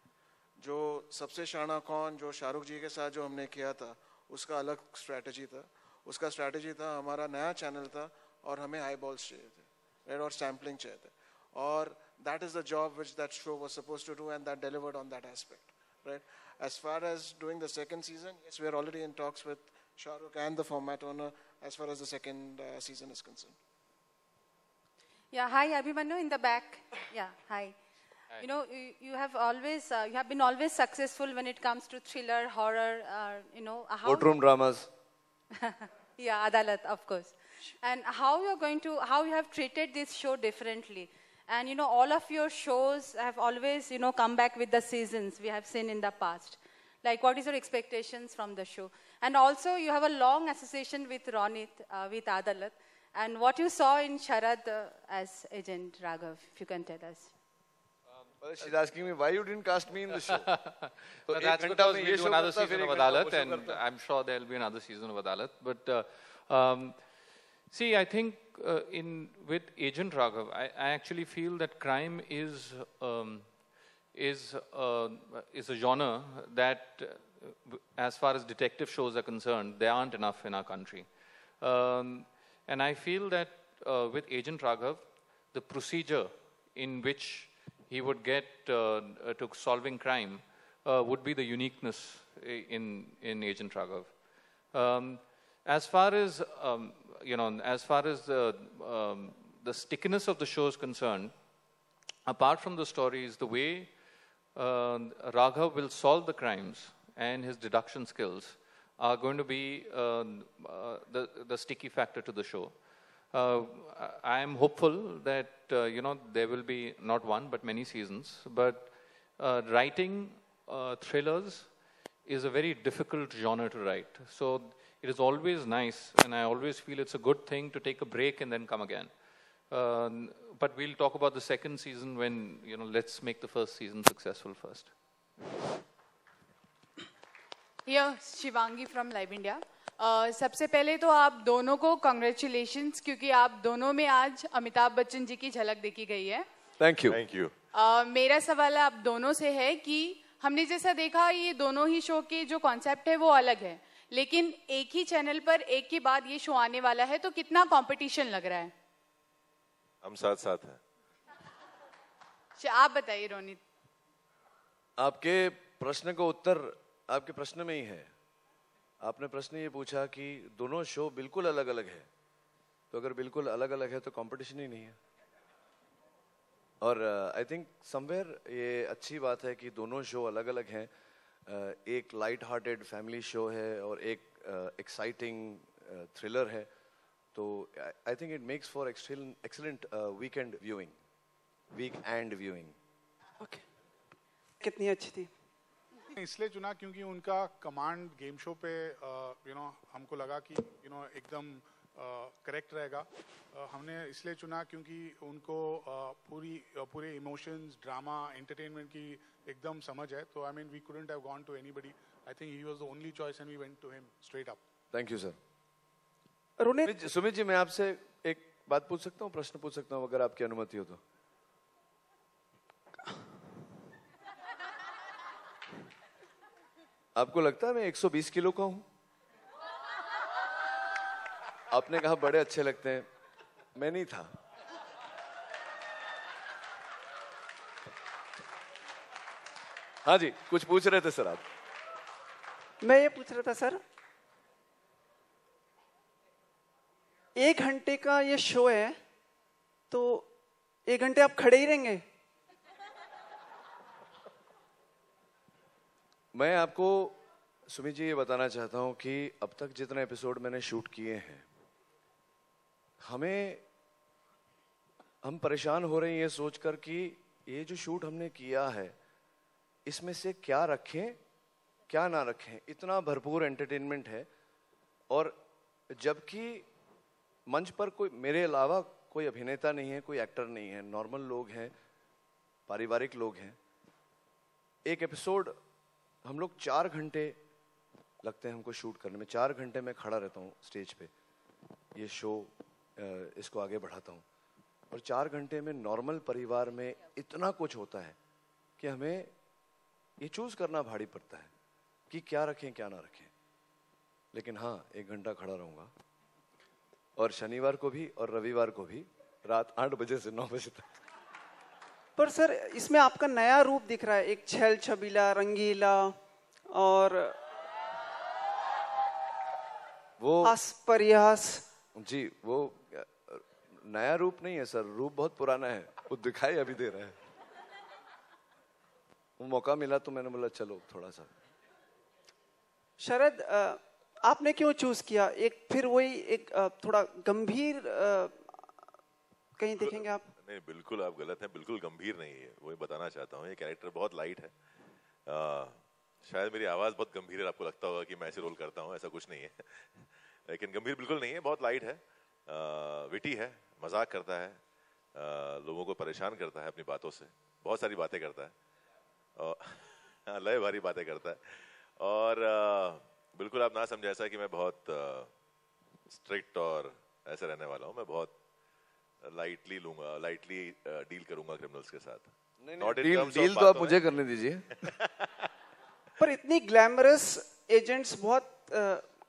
जो सबसे शाना कौन, जो शाहरुख जी के साथ जो हमने किया था, उसका अलग स्ट्रेटजी था. उसका स्ट्रेटजी था, हमारा नया चैनल था और हमें आई बॉल्स चाहिए थे, राइट, और सैम्पलिंग चाहिए थे, और that is the job which that show was supposed to do, and that delivered on that aspect, right. As far as doing the second season, yes, we are already in talks with Shahrukh and the format owner as far as the second season is concerned. Yeah, hi Abhimanyu in the back. Yeah, hi. You know, you have always, you have been always successful when it comes to thriller, horror, you know. Courtroom dramas. Yeah, Adalat, of course. And how you have treated this show differently. And, you know, all of your shows have always, you know, come back with the seasons we have seen in the past. Like, what is your expectations from the show? And also, you have a long association with Ronit, with Adalat. And what you saw in Sharad as Agent Raghav, if you can tell us. Well, she's asking me why you didn't cast me in the show. So that's because we do another season of Adalat, and I'm sure there'll be another season of Adalat. But see, I think with Agent Raghav, I actually feel that crime is a genre that, as far as detective shows are concerned, there aren't enough in our country. And I feel that with Agent Raghav, the procedure in which he would get to solving crime would be the uniqueness in Agent Raghav. As far as as far as the stickiness of the show is concerned, apart from the stories, the way Raghav will solve the crimes and his deduction skills are going to be the sticky factor to the show. I am hopeful that there will be not one but many seasons. But writing thrillers is a very difficult genre to write. So it is always nice, and I always feel it's a good thing to take a break and then come again. But we'll talk about the second season when, let's make the first season successful first. Here, Shivangi from Live India. सबसे पहले तो आप दोनों को congratulations, क्योंकि आप दोनों में आज अमिताभ बच्चन जी की झलक देखी गई है. Thank you. Thank you. मेरा सवाल आप दोनों से है कि हमने जैसा देखा, ये दोनों ही शो के जो कॉन्सेप्ट है वो अलग है, लेकिन एक ही चैनल पर एक के बाद ये शो आने वाला है, तो कितना कंपटीशन लग रहा है? हम साथ साथ हैं. आप बताइए रोनित. आपके प्रश्न का उत्तर आपके प्रश्न में ही है. आपने प्रश्न ये पूछा कि दोनों शो बिल्कुल अलग अलग है, तो अगर बिल्कुल अलग अलग है तो कंपटीशन ही नहीं है. और आई थिंक समवेयर ये अच्छी बात है कि दोनों शो अलग अलग हैं. एक लाइट हार्टेड फैमिली शो है और एक एक्साइटिंग थ्रिलर है. तो I think it makes for excellent weekend viewing, weekend viewing. Okay, कितनी अच्छी थी. इसलिए चुना क्योंकि उनका कमांड गेम शो पे हमको लगा कि एकदम करेक्ट रहेगा. हमने इसलिए चुना क्योंकि उनको पूरे इमोशंस, ड्रामा, एंटरटेनमेंट की एकदम समझ है. तो I mean we couldn't have gone to anybody. I think he was the only choice and we went to him straight up. Thank you sir. Sumit ji, मैं आपसे एक बात पूछ सकता हूँ, प्रश्न पूछ सकता हूँ, अगर आपकी अनुमति हो तो? आपको लगता है मैं 120 किलो का हूं? आपने कहा बड़े अच्छे लगते हैं, मैं नहीं था. हाँ जी, कुछ पूछ रहे थे सर आप? मैं ये पूछ रहा था सर, 1 घंटे का ये शो है, तो 1 घंटे आप खड़े ही रहेंगे? मैं आपको सुमित जी ये बताना चाहता हूं कि अब तक जितने एपिसोड मैंने शूट किए हैं, हम परेशान हो रहे हैं ये सोचकर कि ये जो शूट हमने किया है इसमें से क्या रखें क्या ना रखें। इतना भरपूर एंटरटेनमेंट है, और जबकि मंच पर कोई मेरे अलावा कोई अभिनेता नहीं है, कोई एक्टर नहीं है, नॉर्मल लोग हैं, पारिवारिक लोग हैं। एक एपिसोड हम लोग 4 घंटे लगते हैं हमको शूट करने में। 4 घंटे मैं खड़ा रहता हूँ स्टेज पे, ये शो इसको आगे बढ़ाता हूँ, और 4 घंटे में नॉर्मल परिवार में इतना कुछ होता है कि हमें ये चूज करना भारी पड़ता है कि क्या रखें क्या ना रखें। लेकिन हाँ, 1 घंटा खड़ा रहूंगा, और शनिवार को भी और रविवार को भी रात 8 बजे से 9 बजे तक। पर सर, इसमें आपका नया रूप दिख रहा है, एक छल छबीला, रंगीला और वो परिहास। जी, वो नया रूप नहीं है सर, रूप बहुत पुराना है, वो दिखाई अभी दे रहा है। वो मौका मिला तो मैंने बोला चलो थोड़ा सा। शरद, आपने क्यों चूज किया एक फिर वही एक थोड़ा गंभीर कहीं देखेंगे आप? नहीं, बिल्कुल आप गलत हैं, बिल्कुल गंभीर नहीं है, वही बताना चाहता हूँ। ये कैरेक्टर बहुत लाइट है। शायद मेरी आवाज़ बहुत गंभीर है, आपको लगता होगा कि मैं ऐसे रोल करता हूँ, ऐसा कुछ नहीं है। लेकिन गंभीर बिल्कुल नहीं है, बहुत लाइट है, विटी है, मजाक करता है, लोगों को परेशान करता है अपनी बातों से, बहुत सारी बातें करता है, और लय भारी बातें करता है। और बिल्कुल आप ना समझे ऐसा कि मैं बहुत स्ट्रिक्ट और ऐसे रहने वाला हूँ। मैं बहुत लाइटली लूंगा, लाइटली डील करूंगा क्रिमिनल्स के साथ। डील तो आप मुझे करने दीजिए। पर इतनी ग्लैमरस एजेंट्स बहुत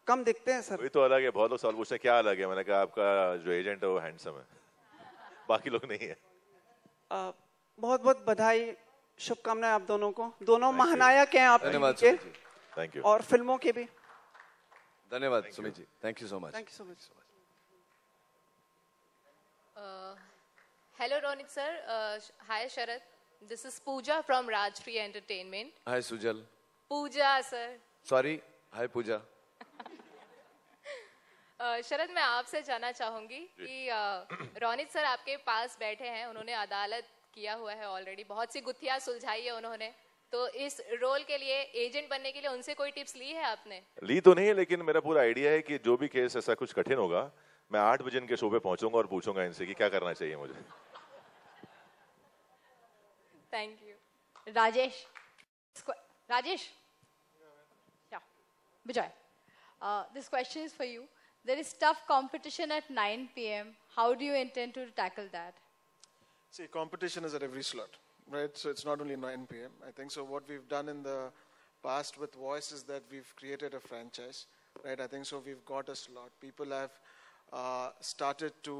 कम दिखते हैं सर। वही तो अलग है, बहुत लोग सवाल पूछते हैं क्या अलग है, मैंने कहा आपका जो एजेंट है वो हैंडसम है, बाकी लोग नहीं है। बहुत बहुत बधाई, शुभकामनाएं आप दोनों को। दोनों महानायक हैं आप के, थैंक यू, और फिल्मों के भी। धन्यवाद Sumit ji, thank you so much. Thank you so much. Hello Ronit sir, hi Sharad. This is Pooja from Rajshri Entertainment. Hi Sujal. Pooja sir. Sorry, hi Pooja. शरद, मैं आपसे जानना चाहूंगी कि रोनित सर आपके पास बैठे हैं, उन्होंने अदालत किया हुआ है ऑलरेडी, बहुत सी गुत्थियां सुलझाई है उन्होंने, तो इस रोल के लिए, एजेंट बनने के लिए उनसे कोई टिप्स ली है आपने? ली तो नहीं, लेकिन मेरा पूरा आइडिया है कि जो भी केस ऐसा कुछ कठिन होगा, मैं 8 बजे इनके शो पे पहुंचूंगा और पूछूंगा इनसे कि क्या करना चाहिए मुझे। Thank you. Rajesh, yeah, Vijay, this question is for you. There is tough competition at 9 p.m. How do you intend to tackle that? See, competition is at every slot, right? So it's not only 9 p.m. I think so. What we've done in the past with Voice is that we've created a franchise, right? I think so. We've got a slot. People have started to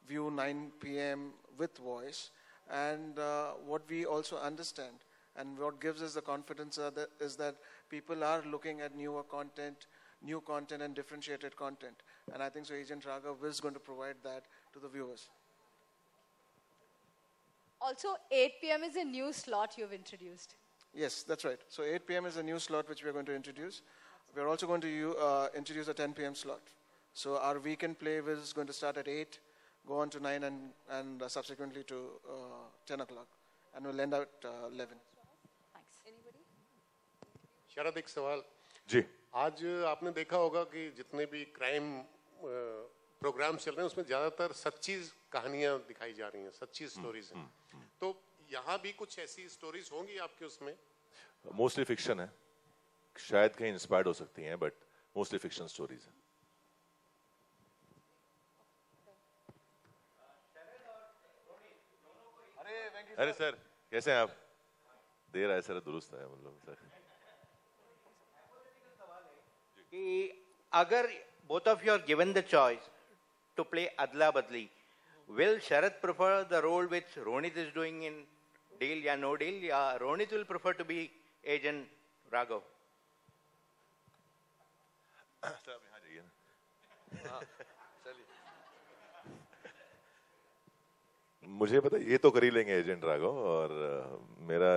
view 9 p.m. with Voice, and what we also understand and what gives us the confidence is that people are looking at new content and differentiated content, and I think so Agent Raghav is going to provide that to the viewers. Also, 8 p.m. is a new slot you've introduced. Yes, that's right. So 8 p.m. is a new slot which we are going to introduce. We are also going to introduce a 10 p.m. slot. So our weekend play is going to start at 8, go on to 9, and subsequently to 10 o'clock, and we'll end at 11. Thanks. Anybody? शरद, एक सवाल जी। आज आपने देखा होगा कि जितने भी crime programme चल रहे हैं उसमें ज्यादातर सच्ची कहानियां दिखाई जा रही हैं, सच्ची स्टोरीज हैं। तो यहाँ भी कुछ ऐसी स्टोरीज होंगी आपके उसमें? मोस्टली फिक्शन है, शायद कहीं इंस्पायर्ड हो सकती हैं, बट मोस्टली फिक्शन स्टोरीज है। अरे सर, कैसे हैं आप? देर है सर, दुरुस्त है मतलब सर। कि अगर both of you are given the choice to play adla badli, will Sharad prefer the role which Ronit is doing in Deal ya No Deal, या Ronit will prefer to be Agent Raghav. मुझे पता है, ये तो कर ही लेंगे agent Raghav, और मेरा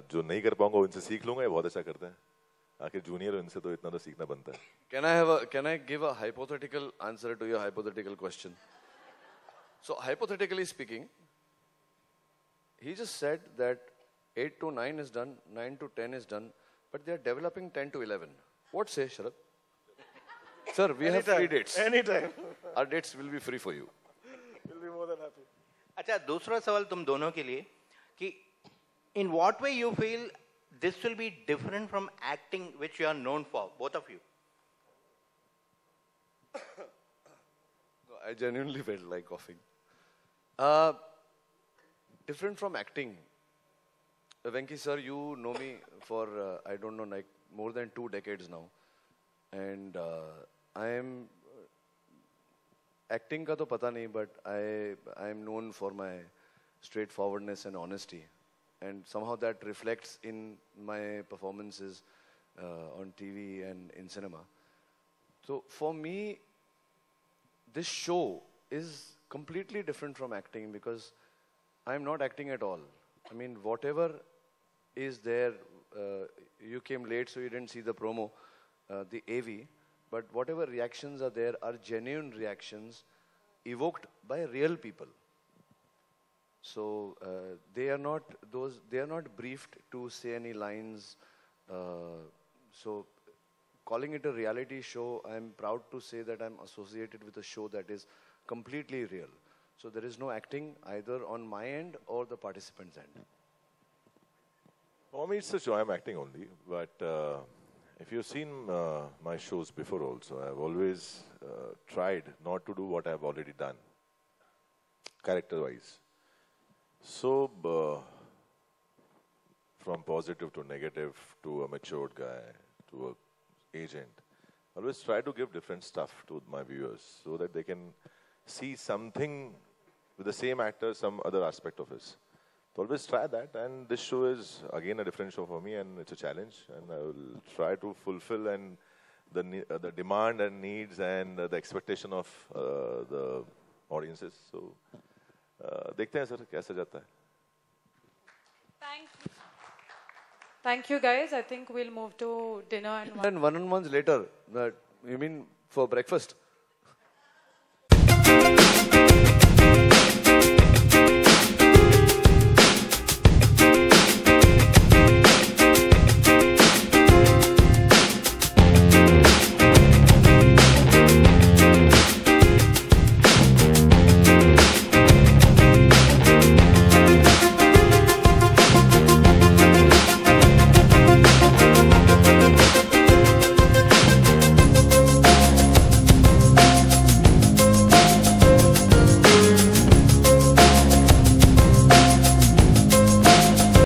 जो नहीं कर पाऊंगा उनसे सीख लूंगा, ये बहुत अच्छा करते हैं, आखिर जूनियर इनसे तो इतना तो सीखना बनता है. Can I give a hypothetical answer to your hypothetical question? So hypothetically speaking, he just said that 8 to 9 is done, 9 to 10 is done, but they are developing 10 to 11. What say, Sharad? Sir, we have free dates. Anytime. Our dates will be free for you. We'll be more than happy. अच्छा, दूसरा सवाल तुम दोनों के लिए कि in what way you feel this will be different from acting which you are known for, both of you? I genuinely felt like coughing. Different from acting. Venki sir, you know me for, I don't know, like more than 2 decades now. And I am, acting का तो पता नहीं, but I am known for my straightforwardness and honesty. And somehow that reflects in my performances on TV and in cinema. So for me, this show is completely different from acting because I'm not acting at all. I mean, whatever is there, you came late so you didn't see the promo, the AV, but whatever reactions are there are genuine reactions evoked by real people. So they are not briefed to say any lines. So calling it a reality show, I'm proud to say that I'm associated with a show that is completely real. So there is no acting either on my end or the participants' end. For me, it's a show. I'm acting only. But if you've seen my shows before also, I've always tried not to do what I've already done, character-wise. So, from positive to negative, to a matured guy, to an agent, I always try to give different stuff to my viewers so that they can see something with the same actor, some other aspect of his. So always try that, and this show is again a different show for me, and it's a challenge, and I will try to fulfill and the demand and needs and the expectation of the audiences. So देखते हैं sir कैसे जाता है. Thank you guys. I think we'll move to dinner and one-on-ones later. You mean for breakfast?